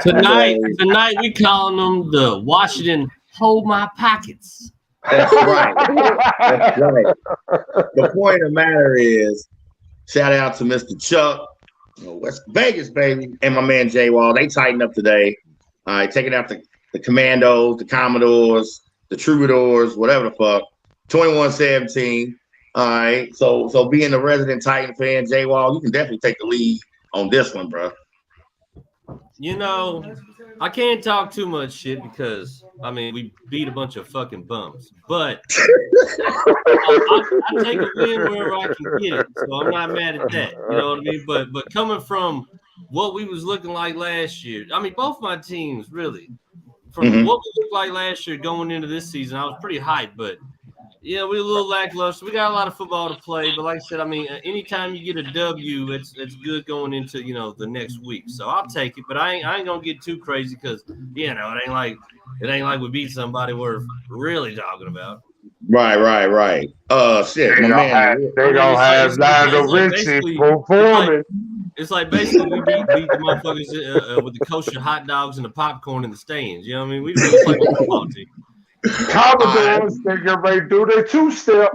tonight we calling them the Washington Hold My Pockets. That's right. That's right. The point of the matter is, shout out to Mr. Chuck, West Vegas, baby, and my man Jay Wall. They tightened up today. All right, taking out the Commandos, the Commodores, the Troubadours, whatever the fuck. 21-17. All right. So being a resident Titan fan, Jay Wall, you can definitely take the lead on this one, bro. I can't talk too much shit because we beat a bunch of fucking bums. But I take a win wherever I can get it. So I'm not mad at that. You know what I mean? But coming from what we was looking like last year, both my teams really. From what we looked like last year going into this season, I was pretty hyped, but yeah, we're a little lackluster. We got a lot of football to play, but like I said, anytime you get a W, it's good going into the next week. So I'll take it, but I ain't gonna get too crazy because it ain't like we beat somebody we're really talking about. Right. Shit, They gonna have Lionel Richie performing. It's like basically we beat the motherfuckers with the kosher hot dogs and the popcorn in the stands. You know what I mean? We really play with the football team. Commodores, they get ready to do their two-step.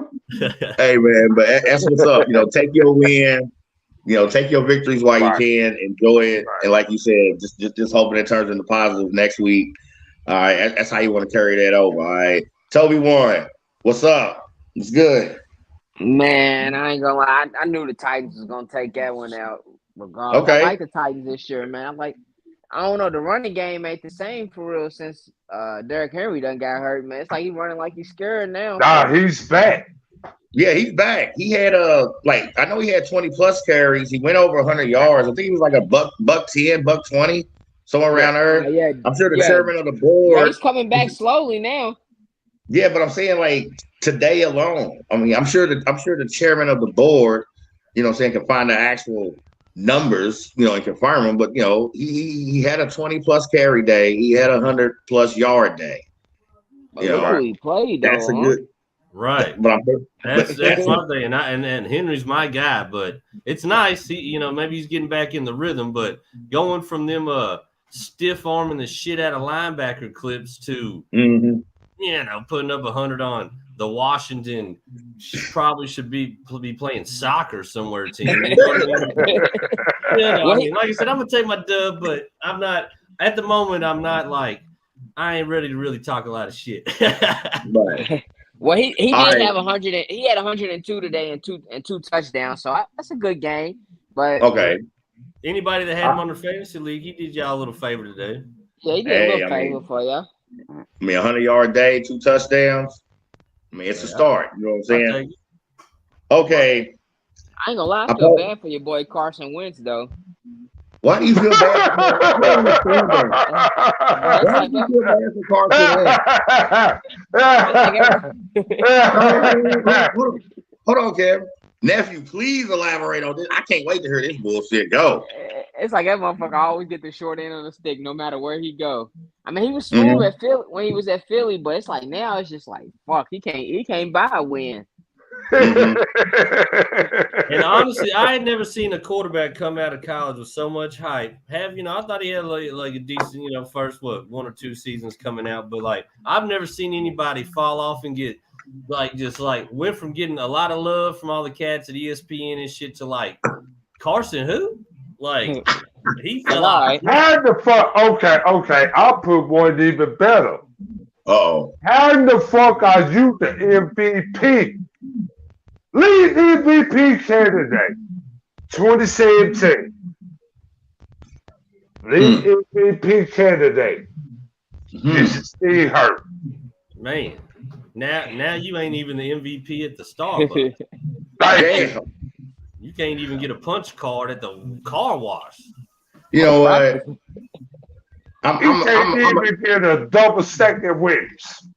Hey, man, but that's what's up. Take your win. Take your victories while you can. Enjoy it. Right. And like you said, just hoping it turns into positive next week. All right. That's how you want to carry that over. All right. Toby Warren, what's up? It's good. Man, I ain't gonna lie. I knew the Titans was gonna take that one out. Regardless. Okay. I like the Titans this year, man. I don't know. The running game ain't the same for real since Derrick Henry done got hurt, man. It's like he's running like he's scared now. Nah, he's back. Yeah, he's back. He had I know he had 20+ carries. He went over 100 yards. I think he was like a buck 10, buck 20, somewhere around there. Yeah, I'm sure the chairman of the board. Yeah, he's coming back slowly now. Yeah, but I'm saying today alone. I'm sure the chairman of the board, can find the actual numbers, and confirm them. But he had a 20+ carry day. He had a 100+ yard day. He played. That's a good right. But that's my thing, and Henry's my guy. But it's nice. He, maybe he's getting back in the rhythm. But going from them stiff arming the shit out of linebacker clips to putting up 100 on the Washington probably should be playing soccer somewhere team. Like I said, I'm gonna take my dub, but I'm not at the moment. I ain't ready to really talk a lot of shit. Right. Well, he did have 100. He had 102 today and two touchdowns. So that's a good game. But okay. Anybody that had him on their fantasy league, he did y'all a little favor today. Yeah, he did a little favor for you. 100-yard day, 2 touchdowns. I mean, it's a start. You know what I'm saying? Okay. I ain't gonna lie, I feel bad for your boy Carson Wentz, though. Why do you feel bad for Hold on, Kevin. Nephew, please elaborate on this. I can't wait to hear this bullshit go. It's like that motherfucker always get the short end of the stick no matter where he go. I mean, he was smooth at Philly when he was at Philly, but it's like now it's just like fuck, he can't buy a win. And honestly, I had never seen a quarterback come out of college with so much hype. I thought he had like a decent, first 1 or 2 seasons coming out, but like I've never seen anybody fall off and get went from getting a lot of love from all the cats at ESPN and shit to like Carson who? Like he fell off. How the fuck? Okay. I'll put one even better. Uh-oh. How in the fuck are you the MVP? Lead MVP candidate 2017. Lead MVP candidate. This is Steve Hurt. Man, now you ain't even the MVP at the Starbucks. Damn. You can't even get a punch card at the car wash. You know what? You can't even get a double second wins.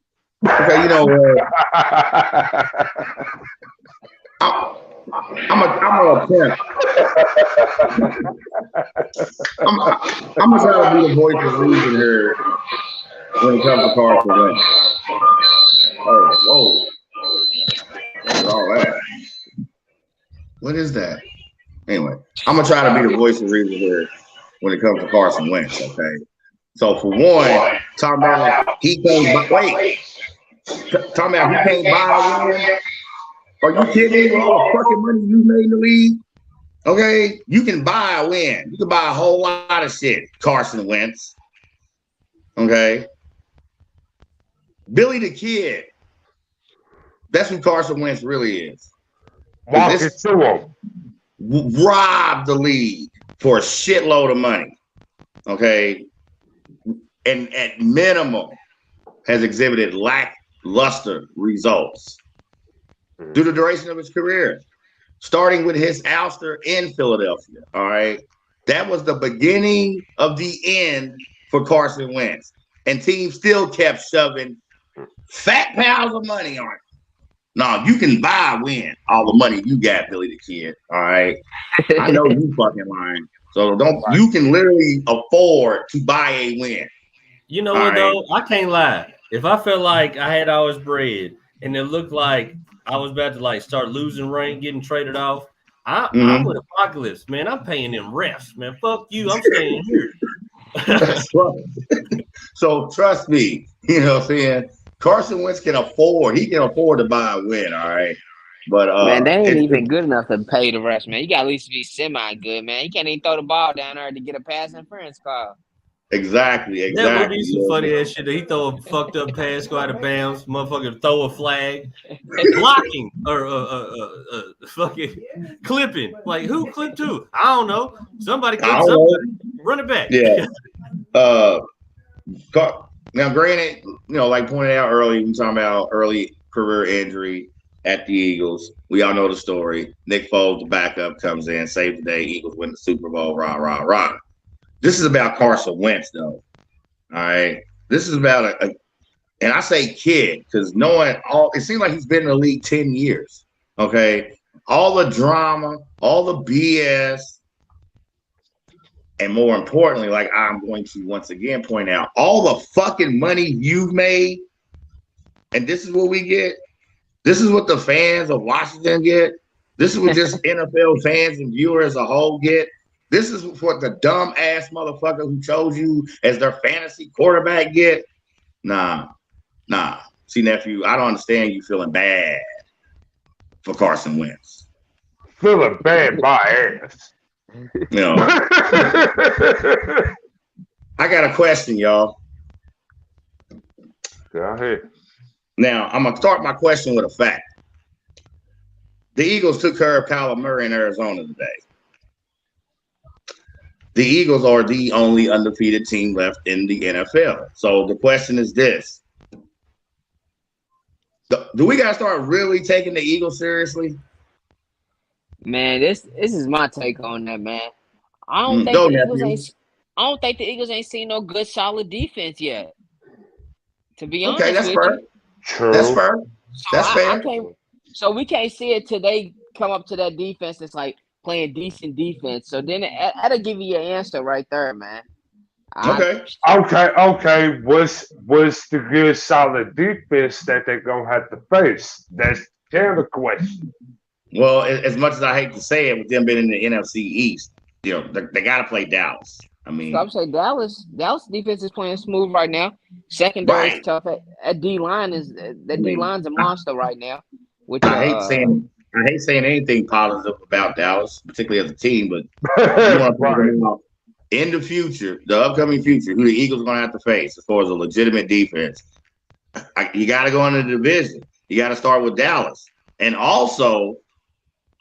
Okay, you know what? I'm gonna attempt. I'm gonna try to be the voice of reason here when it comes to Carson Wentz. Oh, whoa! What's all that? What is that? Anyway, I'm gonna try to be the voice of reason here when it comes to Carson Wentz. Okay. So for one, talking about he can't buy a win. Are you kidding me? All the fucking money you made in the league? Okay, you can buy a win. You can buy a whole lot of shit. Carson Wentz. Okay. Billy the Kid. That's who Carson Wentz really is. Walk it to him. Robbed the league for a shitload of money. Okay. And at minimum has exhibited lackluster results through the duration of his career, starting with his ouster in Philadelphia. All right. That was the beginning of the end for Carson Wentz. And teams still kept shoving fat piles of money on it. No, you can buy a win, all the money you got, Billy the Kid. All right. I know you fucking lying. So you can literally afford to buy a win. You know what, though? I can't lie. If I felt like I had all his bread and it looked like I was about to like start losing rank, getting traded off, I'm with Apocalypse, man. I'm paying them refs, man. Fuck you. I'm staying here. That's right. So trust me, you know what I'm saying? Carson Wentz can afford to buy a win, all right? But man, they ain't even good enough to pay the rest, man. You got at least be semi-good, man. You can't even throw the ball down there to get a pass interference call. Exactly. That would be some funny ass shit. He throw a fucked up pass, go out of bounds, motherfucker throw a flag, blocking or fucking clipping. Like who clipped who? I don't know. Somebody clipped somebody. Run it back. Yeah. Now, granted, like pointed out earlier, we talking about early career injury at the Eagles. We all know the story. Nick Foles, the backup, comes in, saves the day. Eagles win the Super Bowl. Rah, rah, rah. This is about Carson Wentz, though. All right. This is about and I say kid because it seems like he's been in the league 10 years. Okay. All the drama, all the BS, and more importantly, like I'm going to once again point out, all the fucking money you've made, and this is what we get. This is what the fans of Washington get. This is what just NFL fans and viewers as a whole get. This is what the dumb ass motherfucker who chose you as their fantasy quarterback get. Nah. See, nephew, I don't understand you feeling bad for Carson Wentz. Feeling bad by ass. I got a question, y'all. Go ahead. Now, I'm going to start my question with a fact. The Eagles took care of Kyler Murray in Arizona today. The Eagles are the only undefeated team left in the NFL. So the question is this. Do we got to start really taking the Eagles seriously? Man, this is my take on that, man. I don't think Go, the Eagles nephew. ain't. I don't think the Eagles ain't seen no good, solid defense yet. To be Okay, honest that's with fair. you, True. That's fair. so That's I fair. can't. So we can't see it today. Come up to that defense that's like playing decent defense. So then that'll give you your answer right there, man. Okay. Okay. What's the good solid defense that they're gonna have to face? That's kind of question. Well, as much as I hate to say it, with them being in the NFC East, they got to play Dallas. I So I'm mean, saying Dallas defense is playing smooth right now. Secondary is right. tough. At D line is I that D mean, line's a monster right now. With I your hate saying anything positive about Dallas, particularly as a team, but you want to talk Right. about in the future, the upcoming future, who the Eagles are going to have to face as far as a legitimate defense. You got to go into the division. You got to start with Dallas and also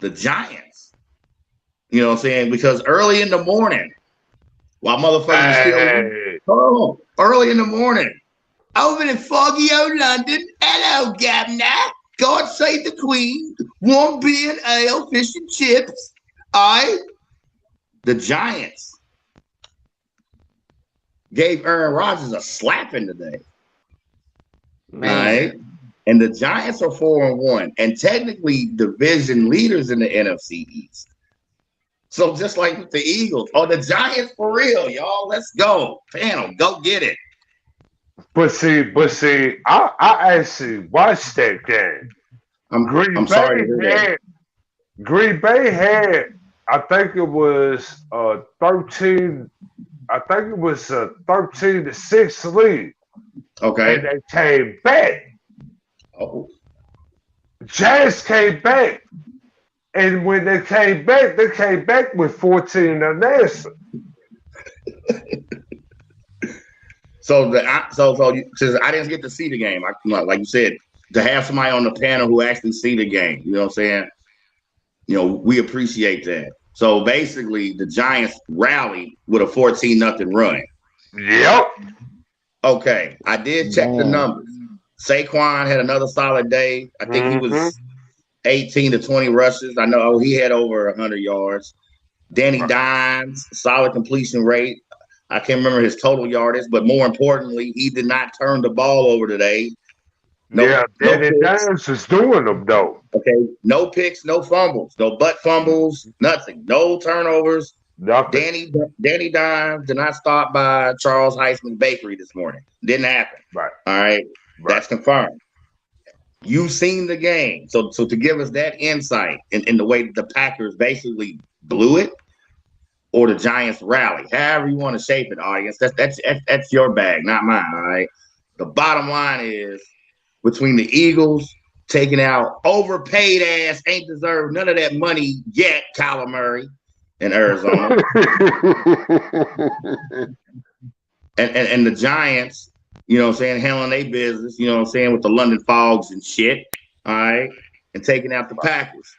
the Giants. You know what I'm saying? Because early in the morning, while motherfuckers are still early in the morning, over in foggy old London. Hello, Governor. God save the Queen. Warm beer and ale, fish and chips. The Giants gave Aaron Rodgers a slapping today. man. All right. And the Giants are 4-1 and technically division leaders in the NFC East. So just like with the Eagles, the Giants for real, y'all. Let's go. Panel, go get it. But see, I actually watched that game. I'm sorry to hear that. Green Bay had, I think it was 13. I think it was a 13-6 lead. Okay. And they came back. Oh. Giants came back. And when they came back with 14 unanswered. So since I didn't get to see the game, like you said, to have somebody on the panel who actually see the game, you know what I'm saying? We appreciate that. So basically, the Giants rallied with a 14-0 run. Yep. Okay, I did check the numbers. Saquon had another solid day. I think he was 18 to 20 rushes. I know he had over 100 yards. Danny Dimes, solid completion rate. I can't remember his total yardage, but more importantly, he did not turn the ball over today. Danny Dimes is doing them though. Okay, no picks, no fumbles, no butt fumbles, nothing, no turnovers. Nothing. Danny Dimes did not stop by Charles Heisman Bakery this morning. Didn't happen. Right. All right. That's confirmed. You've seen the game, so to give us that insight in the way the Packers basically blew it, or the Giants rally, however you want to shape it, audience. That's your bag, not mine. All right. The bottom line is between the Eagles taking out overpaid ass, ain't deserved none of that money yet, Kyler Murray in Arizona, and the Giants, you know what I'm saying, handling their business, you know what I'm saying, with the London Fogs and shit, all right, and taking out the Packers.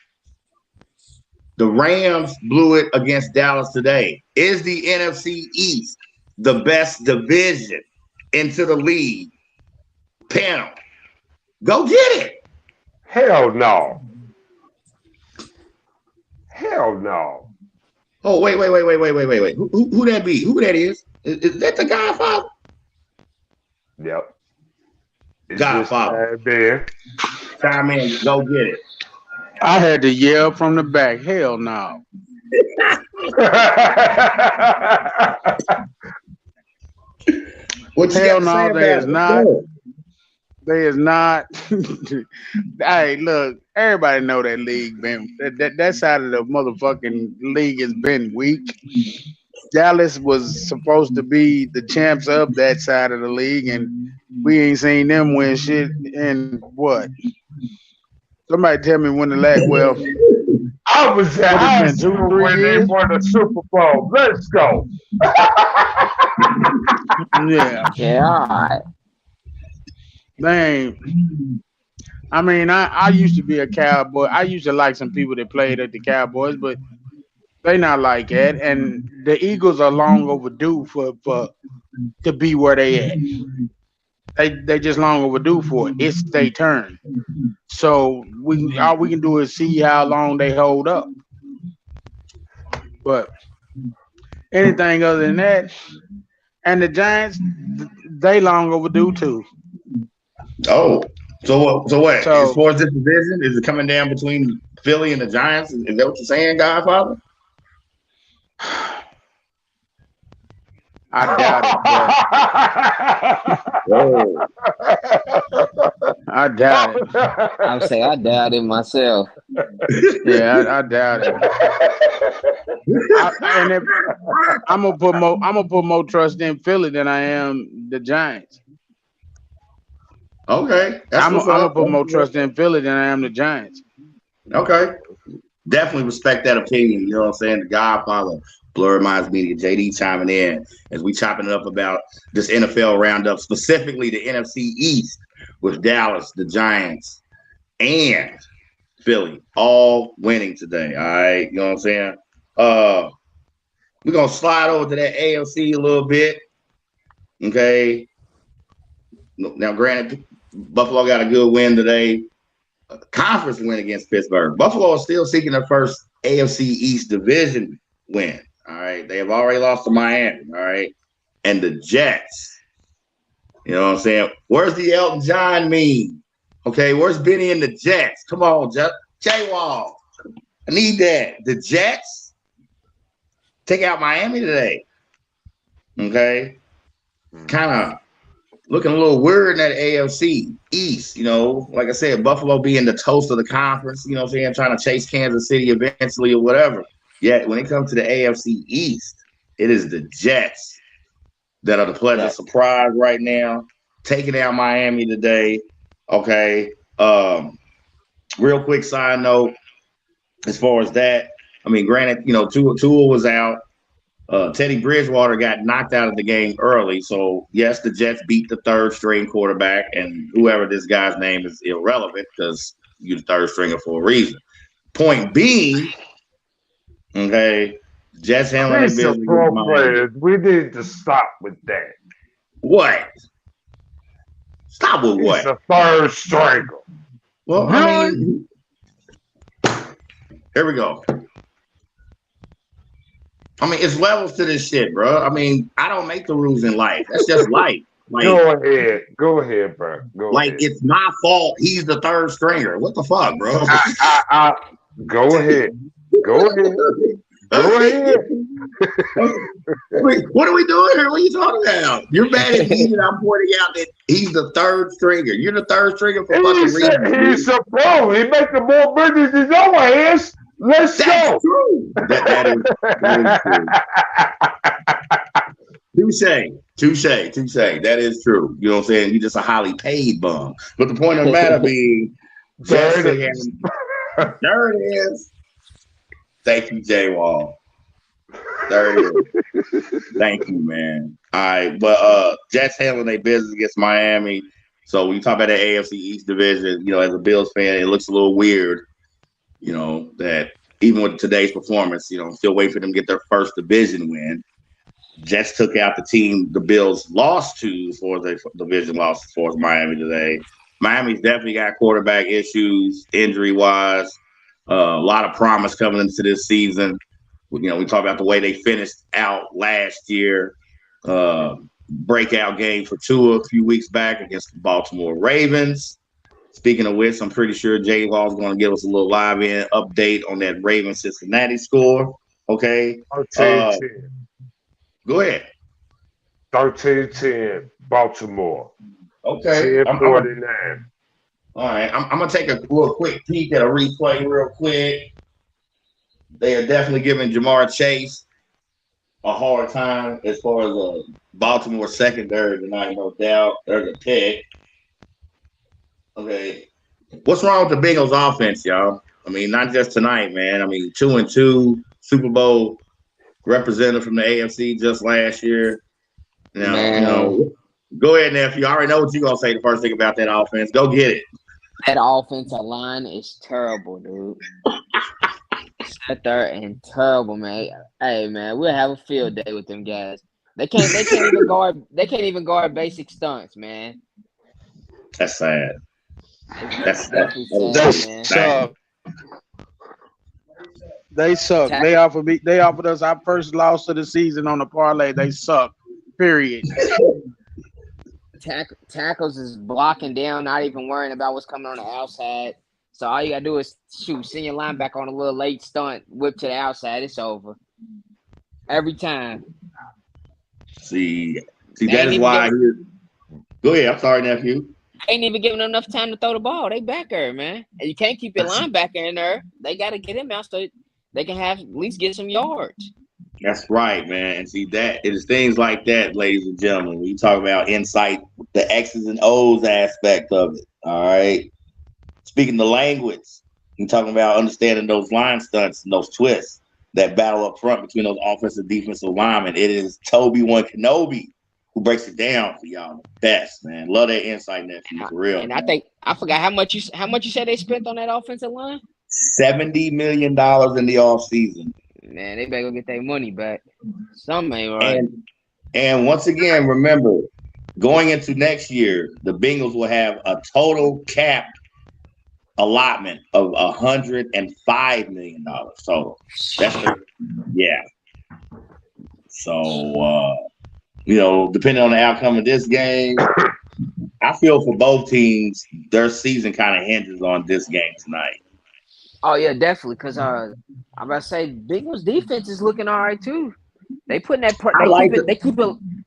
The Rams blew it against Dallas today. Is the NFC East the best division into the league? Panel, go get it. Hell no. Hell no. Oh, wait. Who that be? Who that is? Is that the Godfather? Yep. Godfather. Time in, go get it. I had to yell from the back. Hell no. What you Hell got to say no, there about is it? not. Go. There is not. Hey, look, everybody know that league been that side of the motherfucking league has been weak. Dallas was supposed to be the champs of that side of the league, and we ain't seen them win shit in what? Somebody tell me when the last. Well, I was at high been 2 to school 3 when years. they won the Super Bowl. Let's go. Yeah. God. They ain't. I mean, I used to be a Cowboy. I used to like some people that played at the Cowboys, but They not like that, and the Eagles are long overdue for to be where they at. They just long overdue for it. It's their turn. So all we can do is see how long they hold up. But anything other than that, and the Giants, they long overdue too. Oh, so what? So what? As So far as this division, is it coming down between Philly and the Giants? Is that what you're saying, Godfather? I doubt it, Whoa. but I doubt it. I'm saying I doubt it myself. Yeah, I doubt it. I'm gonna put more trust in Philly than I am the Giants. Okay, that's I'm what's gonna up. put more trust in Philly than I am the Giants. Okay, definitely respect that opinion. You know what I'm saying? The Godfather, Blur Minds Media, JD chiming in as we chopping it up about this NFL roundup, specifically the NFC East with Dallas, the Giants, and Philly all winning today. All right, you know what I'm saying? We're gonna slide over to that AFC a little bit. Okay. Now, granted, Buffalo got a good win today. Conference win against Pittsburgh. Buffalo is still seeking their first AFC East division win. All right. They have already lost to Miami. All right. And the Jets. You know what I'm saying? Where's the Elton John meme? Okay. Where's Benny and the Jets? Come on, J-Wall. I need that. The Jets take out Miami today. Okay. Kind of looking a little weird in that AFC East, you know. Like I said, Buffalo being the toast of the conference, you know what I'm saying, trying to chase Kansas City eventually or whatever. Yet when it comes to the AFC East, it is the Jets that are the pleasant surprise right now, taking out Miami today. Okay. Real quick side note, as far as that, I mean, granted, you know, Tua was out. Teddy Bridgewater got knocked out of the game early. So, yes, the Jets beat the third string quarterback, and whoever this guy's name is irrelevant because you're the third stringer for a reason. Point being, okay, Jets handling their business. Players, we need to stop with that. What? Stop with what? He's a third stringer. Well, I mean, here we go. I mean, it's levels to this shit, bro. I mean, I don't make the rules in life. That's just life. Like, go ahead, bro. Go ahead. It's my fault. He's the third stringer. What the fuck, bro? Go ahead. Go ahead. Go ahead. What are we doing here? What are you talking about? You're mad at me and I'm pointing out that he's the third stringer. You're the third stringer for fucking reason. He's a pro. He making more business than your ass. Let's go. True. That is true. Touche. That is true. You know what I'm saying? You're just a highly paid bum. But the point of the matter being, there it is. Thank you, J-Wall. There it is. Thank you, man. All right. But Jets handling their business against Miami. So when you talk about the AFC East division, you know, as a Bills fan, it looks a little weird. You know, that even with today's performance, you know, still waiting for them to get their first division win. Jets took out the team the Bills lost to for the division loss for Miami today. Miami's definitely got quarterback issues, injury-wise. A lot of promise coming into this season. You know, we talk about the way they finished out last year. Breakout game for Tua a few weeks back against the Baltimore Ravens. Speaking of which, I'm pretty sure Jay Wall is going to give us a little live-in update on that Ravens-Cincinnati score. Okay. 13-10. Go ahead. 13-10, Baltimore. Okay. 10-49. All right. I'm going to take a real quick peek at a replay real quick. They are definitely giving Jamar Chase a hard time as far as Baltimore secondary tonight, no doubt. There's a pick. Okay. What's wrong with the Bengals offense, y'all? I mean, not just tonight, man. I mean, 2-2 Super Bowl representative from the AFC just last year. Now, you know, go ahead, nephew. I already know what you're going to say the first thing about that offense. Go get it. That offensive line is terrible, dude. It's Sat there and terrible, man. Hey, man, we'll have a field day with them guys. They can't even guard. They can't even guard basic stunts, man. That's sad. It's That's definitely They sad, man. suck. They suck. They offered us our first loss of the season on the parlay. They suck. Period. Tackles is blocking down, not even worrying about what's coming on the outside. So all you gotta do is send your linebacker on a little late stunt, whip to the outside. It's over every time. See, that is why. Go ahead. I'm sorry, nephew. Ain't even giving them enough time to throw the ball. They back there, man. And you can't keep your linebacker in there. They got to get him out so they can have at least get some yards. That's right, man. And see, that it is things like that, ladies and gentlemen. When you talk about insight, the X's and O's aspect of it. All right. Speaking the language, you're talking about understanding those line stunts and those twists, that battle up front between those offensive defensive linemen. It is Toby One Kenobi who breaks it down for y'all. The best, man. Love that insight, nephew, for real. And I forgot how much you said they spent on that offensive line. $70 million in the offseason. Man, they better go get their money back. Something ain't right. And once again, remember, going into next year, the Bengals will have a total cap allotment of $105 million. So that's So depending on the outcome of this game, I feel for both teams, their season kind of hinges on this game tonight. Oh yeah, definitely. Because I'm about to say, Bengals defense is looking all right too. They putting that.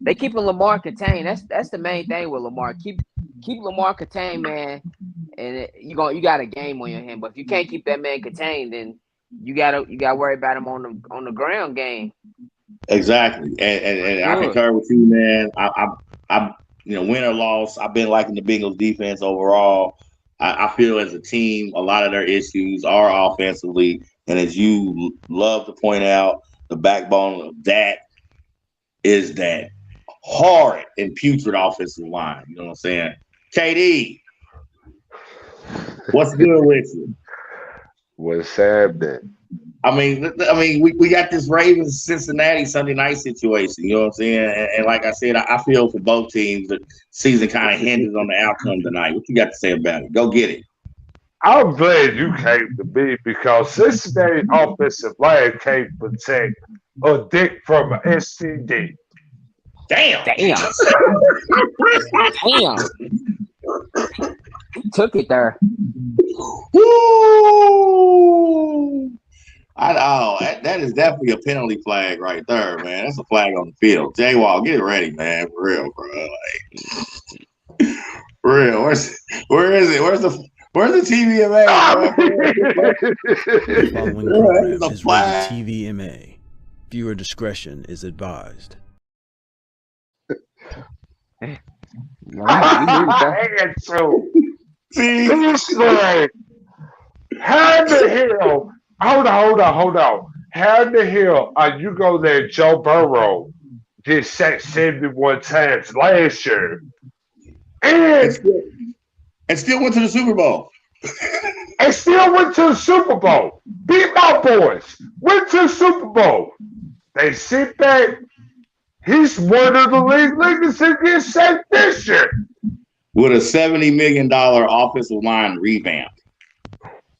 They keeping Lamar contained. That's the main thing with Lamar. Keep Lamar contained, man. And you got a game on your hand. But if you can't keep that man contained, then you gotta worry about him on the ground game. Exactly, and I concur with you, man. I win or loss, I've been liking the Bengals defense overall. I feel as a team, a lot of their issues are offensively, and as you love to point out, the backbone of that is that hard and putrid offensive line. You know what I'm saying? KD, what's good with you? What's happening? I mean, we got this Ravens Cincinnati Sunday night situation. You know what I'm saying? And like I said, I feel for both teams. The season kind of hinges on the outcome tonight. What you got to say about it? Go get it. I'm glad you came to me because Cincinnati offensive line can't protect a dick from an STD. Damn. Took it there. Woo! I know that is definitely a penalty flag right there, man. That's a flag on the field. J-Wall, get ready, man. For real, bro. Like, for real. Where is it? Where's the TVMA? The following program is rated TVMA. Viewer discretion is advised. See, how the hell? Hold on. How the hell are you gonna let Joe Burrow get sacked 71 times last year and still went to the Super Bowl? Beat my boys. Went to the Super Bowl. They sit back. He's one of the league leaders to get sacked this year. With a $70 million offensive line revamp.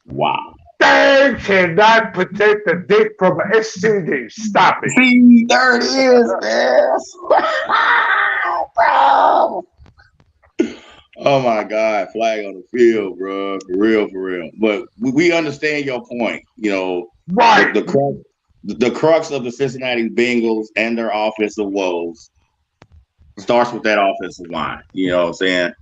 Wow. They cannot protect the dick from an STD. Stop it. See, there it is, man. Bro. Oh my God, flag on the field, bro. For real. But we understand your point. Right. The crux of the Cincinnati Bengals and their offensive woes starts with that offensive line. You know what I'm saying?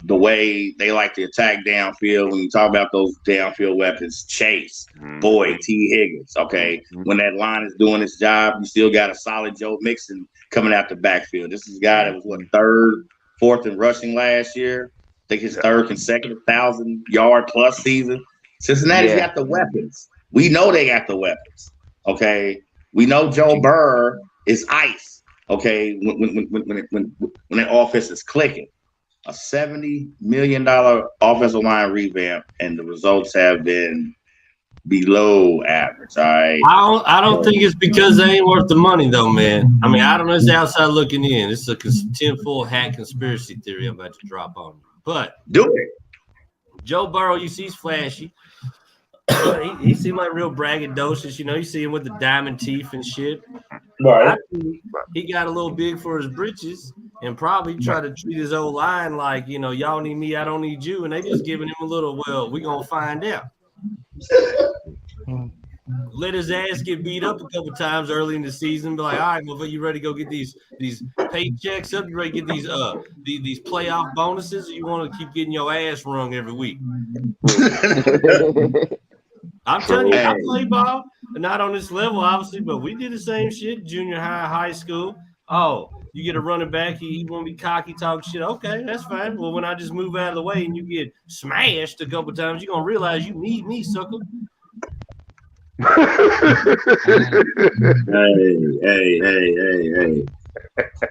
The way they like to attack downfield. When you talk about those downfield weapons, Chase, Boyd, T. Higgins. Okay, when that line is doing its job, you still got a solid Joe Mixon coming out the backfield. This is a guy that was fourth in rushing last year. I think his third consecutive 1,000-yard plus season. Cincinnati's got the weapons. We know they got the weapons. Okay, we know Joe Burr is ice. Okay, when that offense is clicking. A $70 million offensive line revamp, and the results have been below average. All right. I don't think it's because they ain't worth the money though, man. I mean, I don't know. It's the outside looking in. It's a tinfoil hat conspiracy theory I'm about to drop on you. But do it. Joe Burrow, you see, he's flashy. he seemed like real braggadocious. You know, you see him with the diamond teeth and shit. Right. I think he got a little big for his britches and probably tried to treat his old line like, you know, y'all need me, I don't need you. And they just giving him a little, well, we're going to find out. Let his ass get beat up a couple times early in the season. Be like, all right, motherfucker, you ready to go get these paychecks up? You ready to get these playoff bonuses? Or you want to keep getting your ass rung every week? I'm telling you, I play ball, not on this level, obviously, but we did the same shit, junior high, high school. Oh, you get a running back, he want to be cocky, talk shit. Okay, that's fine. Well, when I just move out of the way and you get smashed a couple times, you're going to realize you need me, sucker. Hey.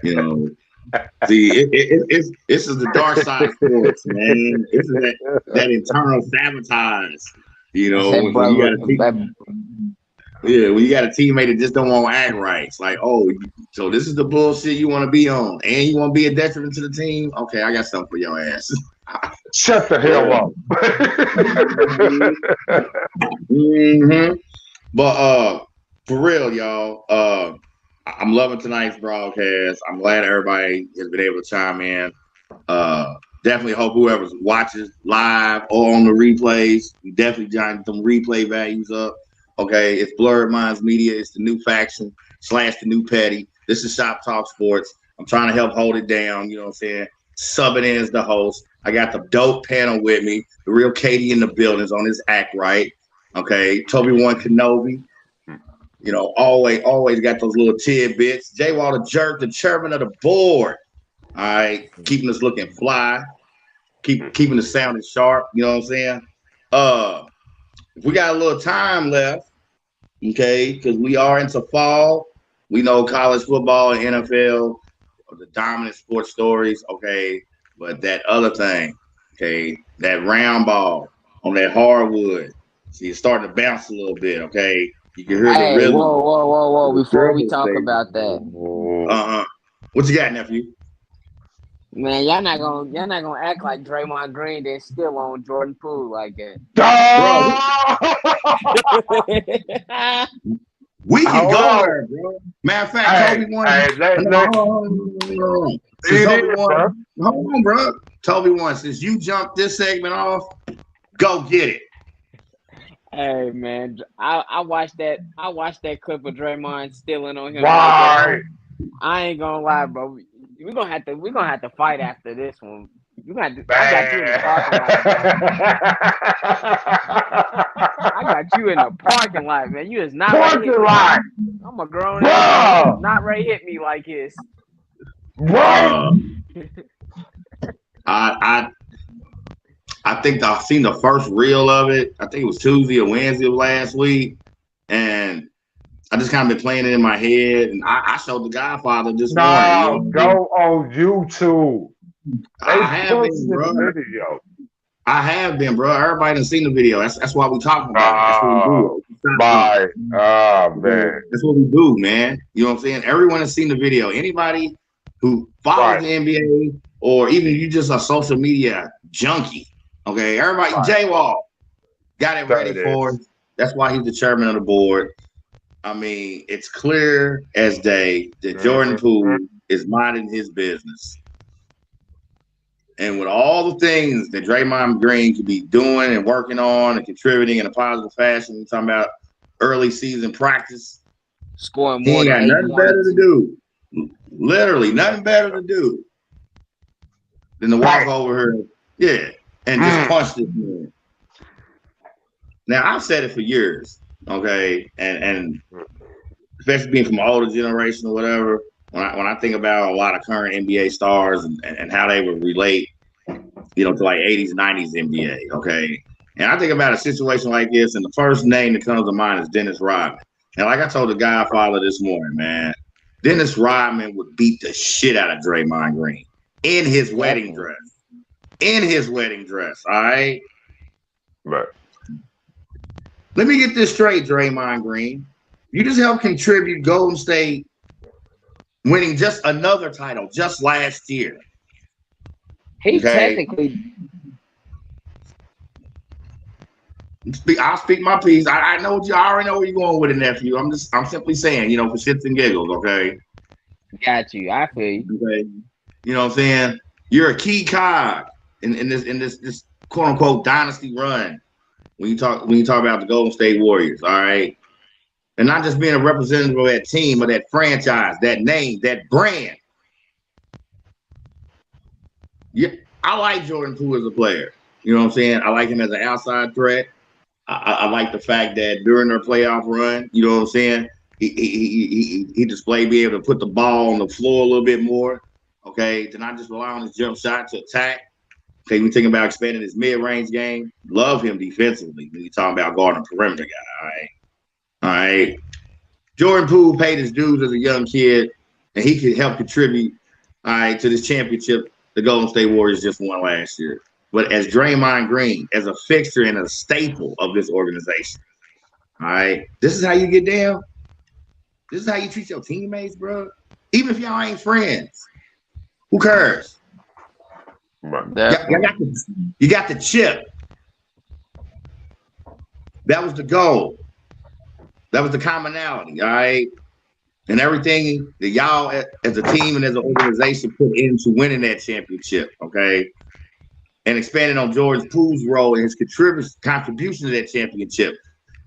You know, see, this is the dark side of sports, man. This is that internal sabotage. You know, when you got a teammate that just don't want to act right. It's like, oh, so this is the bullshit you want to be on, and you want to be a detriment to the team. Okay, I got something for your ass. Shut the hell up. Mm-hmm. But for real, y'all, I'm loving tonight's broadcast. I'm glad everybody has been able to chime in. Definitely hope whoever watches live or on the replays, we definitely giant them replay values up. Okay, it's Blurred Minds Media. It's the new faction / the new petty. This is Shop Talk Sports. I'm trying to help hold it down. You know what I'm saying? Subbing in as the host. I got the dope panel with me. The real Katie in the building's on his act right. Okay, Toby One Kenobi. You know, always got those little tidbits. J Wall the Jerk, the chairman of the board. All right, keeping us looking fly, keeping the sounding sharp. You know what I'm saying? If we got a little time left, okay, because we are into fall. We know college football and NFL are the dominant sports stories, okay. But that other thing, okay, that round ball on that hardwood, see, it's starting to bounce a little bit, okay. You can hear the rhythm. Whoa! Before we talk about that, what you got, nephew? Man, y'all not gonna act like Draymond Green that's still on Jordan Poole like that. We can go there, bro. Matter of fact, Toby One. Hold on, bro. Toby One, since you jumped this segment off, go get it. Hey man, I watched that clip of Draymond stealing on him. Right. I ain't gonna lie, bro. We're gonna have to fight after this one. I got you in the parking lot. I got you in the parking lot, man. You is not parking lot. I'm a grown man. Not ready to hit me like this. I think I've seen the first reel of it. I think it was Tuesday or Wednesday of last week, and I just kind of been playing it in my head. And I showed the Godfather this morning. Go on YouTube. I have been, bro. I have been, bro. Everybody done seen the video. That's why we talking about it. That's what we do. Man. That's what we do, man. You know what I'm saying? Everyone has seen the video. Anybody who follows the NBA or even you just a social media junkie, okay? Everybody, J-Wall got it ready for us. That's why he's the chairman of the board. I mean, it's clear as day that Jordan Poole is minding his business. And with all the things that Draymond Green could be doing and working on and contributing in a positive fashion, we're talking about early season practice. Scoring more than 8 nothing better to do. Literally, nothing better to do than to walk over her, and just punch this man. Now, I've said it for years, okay, and especially being from an older generation or whatever, when I think about a lot of current NBA stars and how they would relate, you know, to like 80s, 90s NBA, okay? And I think about a situation like this, and the first name that comes to mind is Dennis Rodman. And like I told the Godfather this morning, man, Dennis Rodman would beat the shit out of Draymond Green in his wedding dress. In his wedding dress, all right? Right. Let me get this straight, Draymond Green. You just helped contribute Golden State winning just another title just last year. He Okay. technically. I'll speak my piece. I know what I already know where you're going with it, nephew. I'm simply saying, for shits and giggles, okay? Got you. I feel you. Okay. You know what I'm saying? You're a key cog in this quote unquote dynasty run when you talk about the Golden State Warriors, all right? And not just being a representative of that team or that franchise, that name, that brand. Yeah, I like Jordan Poole as a player. You know what I'm saying? I like him as an outside threat. I like the fact that during their playoff run, you know what I'm saying? He displayed being able to put the ball on the floor a little bit more. Okay, to not just rely on his jump shot to attack. Okay, we thinking about expanding his mid-range game. Love him defensively when you're talking about guarding a perimeter guy. All right. Jordan Poole paid his dues as a young kid, and he could help contribute, all right, to this championship the Golden State Warriors just won last year. But as Draymond Green, as a fixture and a staple of this organization, all right, this is how you get down. This is how you treat your teammates, bro. Even if y'all ain't friends, who cares? You got the chip. That was the goal. That was the commonality, all right? And everything that y'all as a team and as an organization put into winning that championship, okay? And expanding on George Poole's role and his contribution to that championship.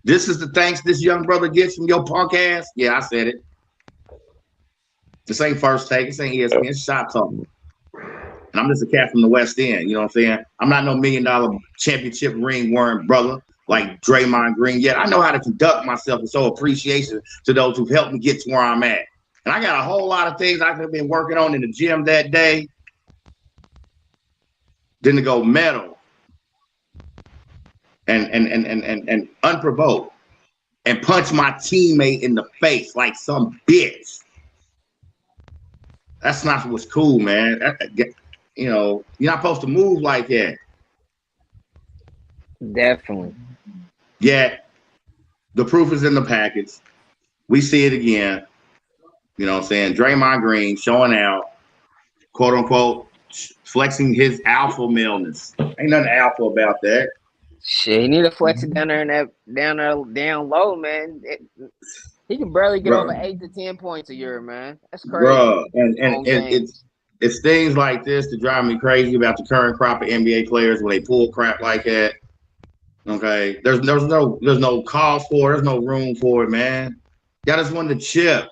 This is the thanks this young brother gets from your punk ass. Yeah, I said it. This ain't First Take. This ain't ESPN. It's Shot Talk. And I'm just a cat from the West End. You know what I'm saying? I'm not no $1 million championship ring wearing brother like Draymond Green yet. I know how to conduct myself and show appreciation to those who've helped me get to where I'm at. And I got a whole lot of things I could have been working on in the gym that day. Then to go medal and unprovoked and punch my teammate in the face like some bitch. That's not what's cool, man. You're not supposed to move like that. Definitely. Yet, the proof is in the package. We see it again. You know what I'm saying? Draymond Green showing out, quote unquote, flexing his alpha maleness. Ain't nothing alpha about that. Shit, he need to flex it down there down low, man. He can barely get over 8 to 10 points a year, man. That's crazy. Bro, and it's things like this that drive me crazy about the current crop of NBA players when they pull crap like that. Okay, there's no cause for it. There's no room for it, man. Y'all just won the chip,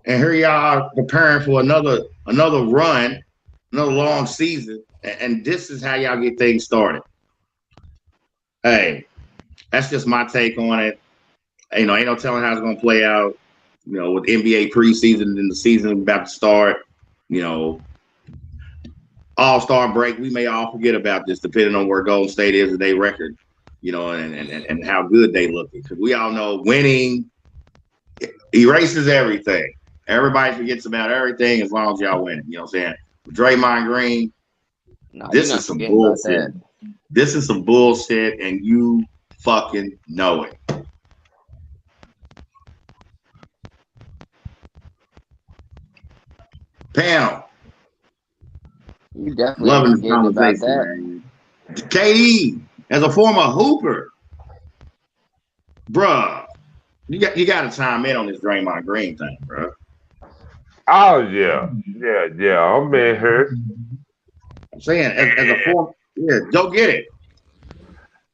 and here y'all are preparing for another run, another long season, and this is how y'all get things started. Hey, that's just my take on it. Ain't no telling how it's gonna play out. With NBA preseason and the season about to start. All-Star break, we may all forget about this depending on where Golden State is in their record, and how good they look. Because we all know winning erases everything. Everybody forgets about everything as long as y'all win. You know what I'm saying? Draymond Green, this is some bullshit. This is some bullshit, and you fucking know it. Panel. You definitely loving this conversation, man. KD, as a former hooper, bruh, you got to chime in on this Draymond Green thing, bruh. Oh yeah. I'm in here. I'm saying as a former, go get it.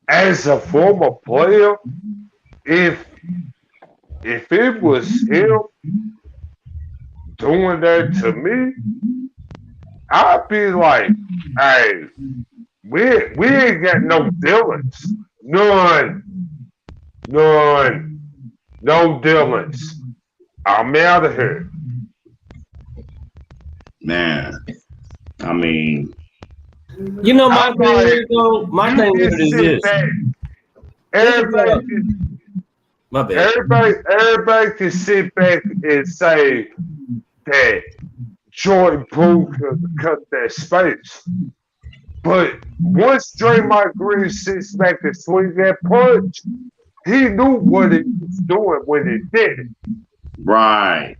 As a former player, if it was him doing that to me, I'd be like, hey, we ain't got no dealings. None. No dealings. I'm out of here. Man, I mean, my thing with it is this. My bad. Everybody can sit back and say that Jordan Poole could cut that space. But once Draymond Green sits back and swings that punch, he knew what he was doing when he did it. Right.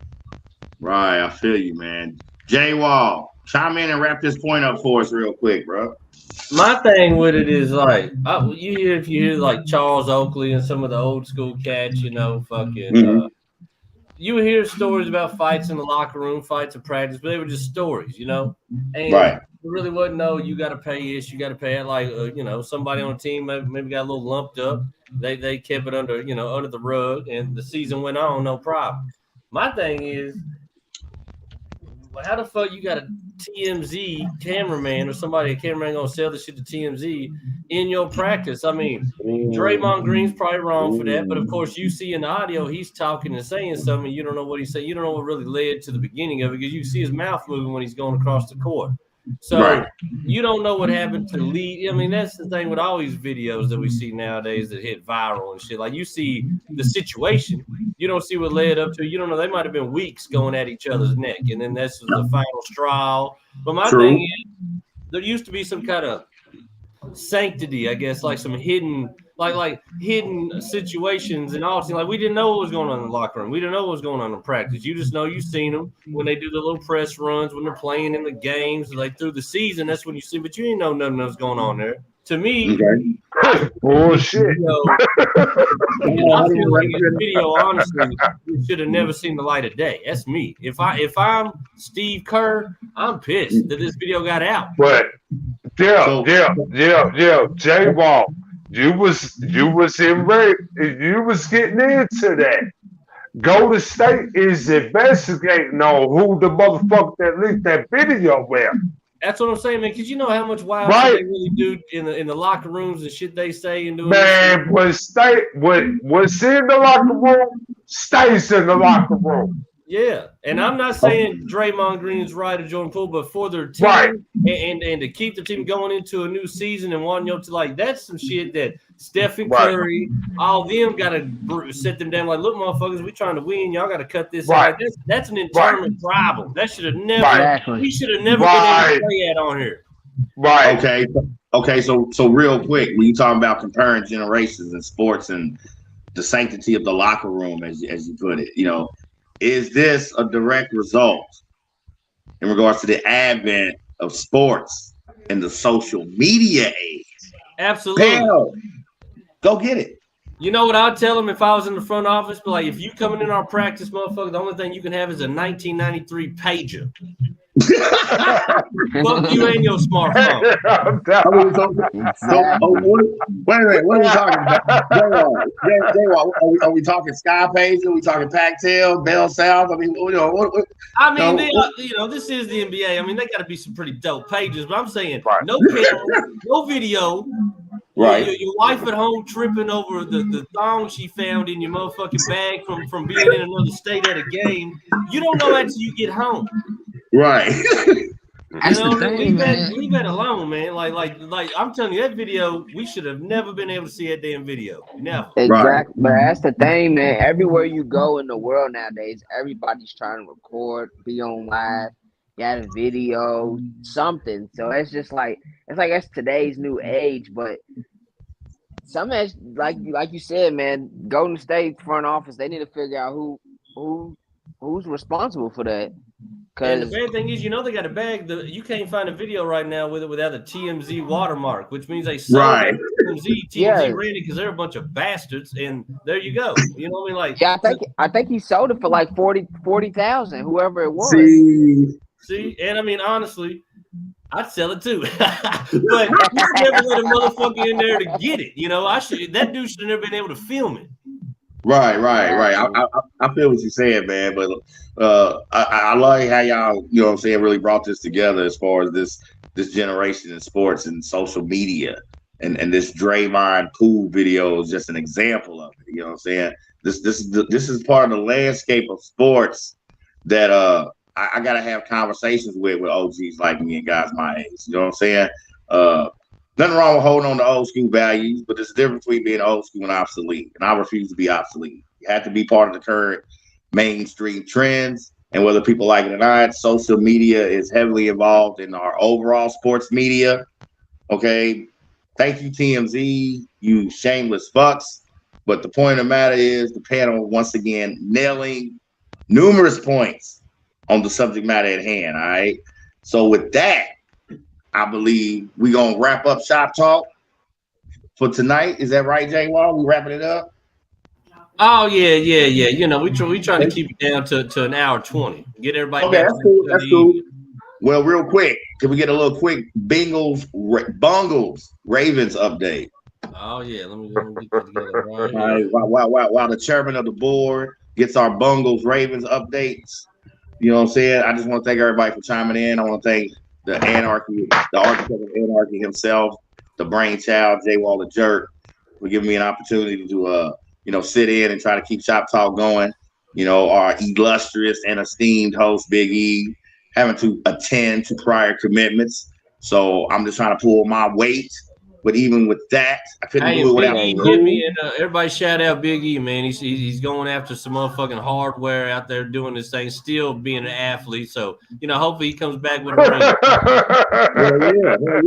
Right. I feel you, man. Jay Wall, chime in and wrap this point up for us real quick, bro. My thing with it is like if you hear like Charles Oakley and some of the old school cats, fucking you would hear stories about fights in the locker room, fights in practice, but they were just stories, and Right. it really wasn't no you got to pay this, you got to pay it. Like somebody on the team maybe got a little lumped up, they kept it under under the rug, and the season went on, no problem. My thing is, how the fuck you got a TMZ cameraman or somebody, a cameraman gonna sell this shit to TMZ in your practice? I mean, Draymond Green's probably wrong for that, but of course you see in the audio he's talking and saying something. You don't know what he's saying. You don't know what really led to the beginning of it because you see his mouth moving when he's going across the court. So you don't know what happened to lead. I mean, that's the thing with all these videos that we see nowadays that hit viral and shit. Like you see the situation, you don't see what led up to. You don't know. They might have been weeks going at each other's neck, and then that's the final straw. But my thing is, there used to be some kind of sanctity, I guess, like some hidden, like hidden situations and all. Like we didn't know what was going on in the locker room. We didn't know what was going on in practice. You just know you've seen them when they do the little press runs, when they're playing in the games, like through the season. That's when you see, but you ain't know nothing was going on there. To me, bullshit. I feel like this video, honestly, should have never seen the light of day. That's me. If I'm Steve Kerr, I'm pissed that this video got out. But Jay Wall, you was getting into that. Golden State is investigating on who the motherfucker that leaked that video with. That's what I'm saying, man. Because you know how much wild shit they really do in the locker rooms and shit they say and do. Man, what's in the locker room stays in the locker room. Yeah, and I'm not saying Draymond Green's right or Jordan Poole, but for their team and to keep the team going into a new season and wanting to like that's some shit that Stephen Curry, all them got to set them down. Like, look, motherfuckers, we trying to win. Y'all got to cut this out. That's an internal problem. That should have never. We should have never been able to play that on here. Right. Okay. So real quick, when you talking about comparing generations in sports and the sanctity of the locker room, as you put it, is this a direct result in regards to the advent of sports and the social media age? Absolutely. Hell, go get it. You know what I'd tell them if I was in the front office? But like, if you coming in our practice, motherfucker, the only thing you can have is a 1993 pager. Fuck you and your smartphone. Wait a minute. What are we talking about? Are we talking Sky Pager? Are we talking Pactel, Bell South? I mean, what? This is the NBA. I mean, they got to be some pretty dope pages. But I'm saying no camera, no video. Right. Your wife at home tripping over the thong she found in your motherfucking bag from being in another state at a game. You don't know until you get home. Right. Leave that alone, man. Like I'm telling you, that video, we should have never been able to see that damn video. Never. Exactly. Right. But that's the thing, man. Everywhere you go in the world nowadays, everybody's trying to record, be on live, got a video, something. So it's just like that's today's new age. But some like you said, man, Golden State front office, they need to figure out who's responsible for that. And the bad thing is, they got a bag. You can't find a video right now with it without a TMZ watermark, which means they sold TMZ ran it because they're a bunch of bastards. And there you go. You know what I mean? Like, yeah, I think he sold it for like 40,000, whoever it was. See, and I mean, honestly, I'd sell it too. But you never let a motherfucker in there to get it. That dude should have never been able to film it. Right. I feel what you're saying, man. But I like how y'all, really brought this together as far as this generation in sports and social media, and this Draymond Poole video is just an example of it. You know what I'm saying? This is part of the landscape of sports that I gotta have conversations with OGs like me and guys my age. You know what I'm saying? Nothing wrong with holding on to old school values, but there's a difference between being old school and obsolete. And I refuse to be obsolete. You have to be part of the current mainstream trends. And whether people like it or not, social media is heavily involved in our overall sports media. Okay. Thank you, TMZ, you shameless fucks. But the point of the matter is the panel once again nailing numerous points on the subject matter at hand. All right. So with that, I believe we're gonna wrap up Shop Talk for tonight. Is that right, Jay Wall? We wrapping it up? Oh yeah. You know, we trying to keep it down to an hour 20. Get everybody Okay, back that's to cool. That's cool. evening. Well, real quick, can we get a little quick Bungles Ravens update? Oh yeah, let me get that together right All right, here. while the chairman of the board gets our Bungles Ravens updates, you know what I'm saying? I just want to thank everybody for chiming in. I want to thank the architect of anarchy himself, the brainchild, Jay Wall the Jerk, for giving me an opportunity to sit in and try to keep Shop Talk going. You know, our illustrious and esteemed host, Big E, having to attend to prior commitments. So I'm just trying to pull my weight. But even with that, I couldn't Hey, do it Big without E the hit crew. me, and everybody shout out Big E, man. He's going after some motherfucking hardware out there doing this thing, still being an athlete. So, you know, hopefully he comes back with a ring. Hell yeah. You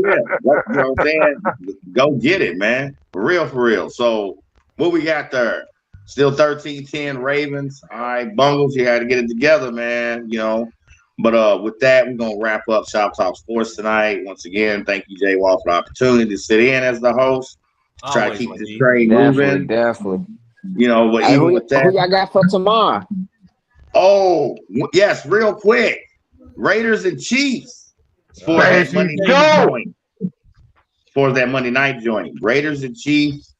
know what I'm saying? Go get it, man. For real. So what we got there? Still 13-10 Ravens. All right, Bungles, you had to get it together, man. You know. But with that, we're gonna wrap up Shop Talk Sports tonight. Once again, thank you, Jay Wall, for the opportunity to sit in as the host. Try to keep this train moving. Definitely. You know, but even with that, who y'all got for tomorrow? oh yes, real quick. Raiders and Chiefs for that Monday night joint. For that Monday night joint. Raiders and Chiefs,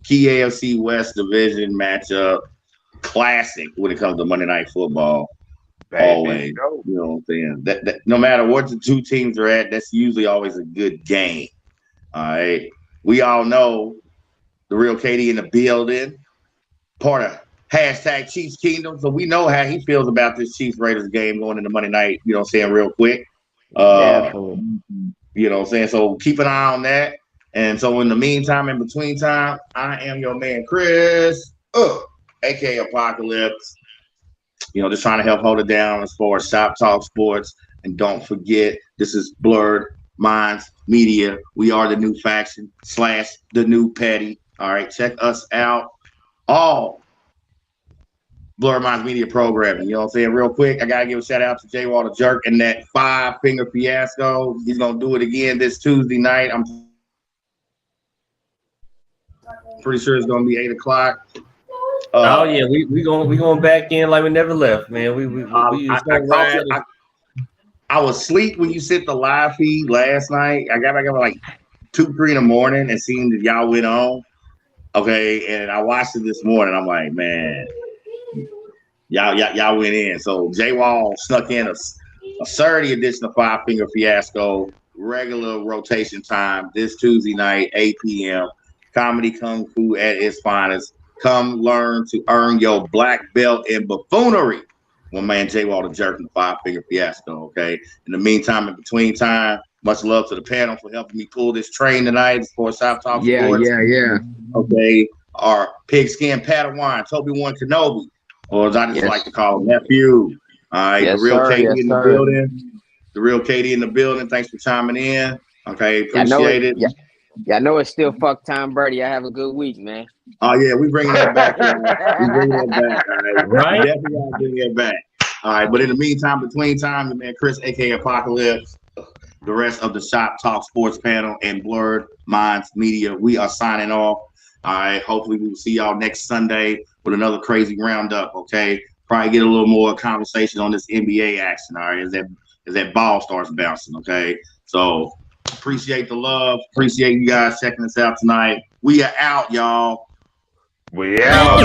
key AFC West division matchup. Classic when it comes to Monday Night Football. Always, you know what I'm saying? That no matter what the two teams are at, that's usually always a good game. All right. We all know the real KD in the building, part of hashtag Chiefs Kingdom. So we know how he feels about this Chiefs Raiders game going into Monday night, you know what I'm saying, real quick. Definitely. You know what I'm saying? So keep an eye on that. And so in the meantime, in between time, I am your man, Chris, aka Apocalypse. You know, just trying to help hold it down as far as Shop Talk Sports. And don't forget, this is Blurred Minds Media. We are the new faction / the new petty. All right, check us out. All Blurred Minds Media programming. You know what I'm saying? Real quick, I got to give a shout out to Jay Wall the Jerk and that 5-finger fiasco. He's going to do it again this Tuesday night. I'm pretty sure it's going to be 8 o'clock. Oh yeah, we going back in like we never left, man. I was asleep when you sent the live feed last night. I got back up at like 2-3 in the morning and seeing that y'all went on. Okay, and I watched it this morning. I'm like, man, y'all went in. So J Wall snuck in a Saturday edition of 5-Finger Fiasco, regular rotation time this Tuesday night, 8 p.m. Comedy Kung Fu at its finest. Come learn to earn your black belt in buffoonery. One man, Jay Wall the Jerk, and the 5-Finger Fiasco. Okay. In the meantime, in between time, much love to the panel for helping me pull this train tonight for Shop Talk Sports. Yeah. Okay. Our pigskin Padawan, Toby-Wan Kenobi, or as I just like to call him, nephew. All right. The real KD in the building. The real KD in the building. Thanks for chiming in. Okay. Appreciate it. Yeah, I know it's still fuck Tom Brady. I have a good week, man. Oh yeah, we bringing that back. We bringing that back. All right. Definitely gotta bring that back. All right, but in the meantime, between time, the man Chris, aka Apocalypse, the rest of the Shop Talk Sports panel and Blurred Minds Media, we are signing off. All right. Hopefully we will see y'all next Sunday with another crazy roundup. Okay. Probably get a little more conversation on this NBA action. All right. As that ball starts bouncing. Okay. So appreciate the love. Appreciate you guys checking us out tonight. We are out, y'all. We out.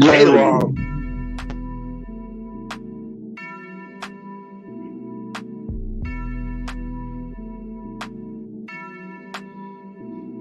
Later on.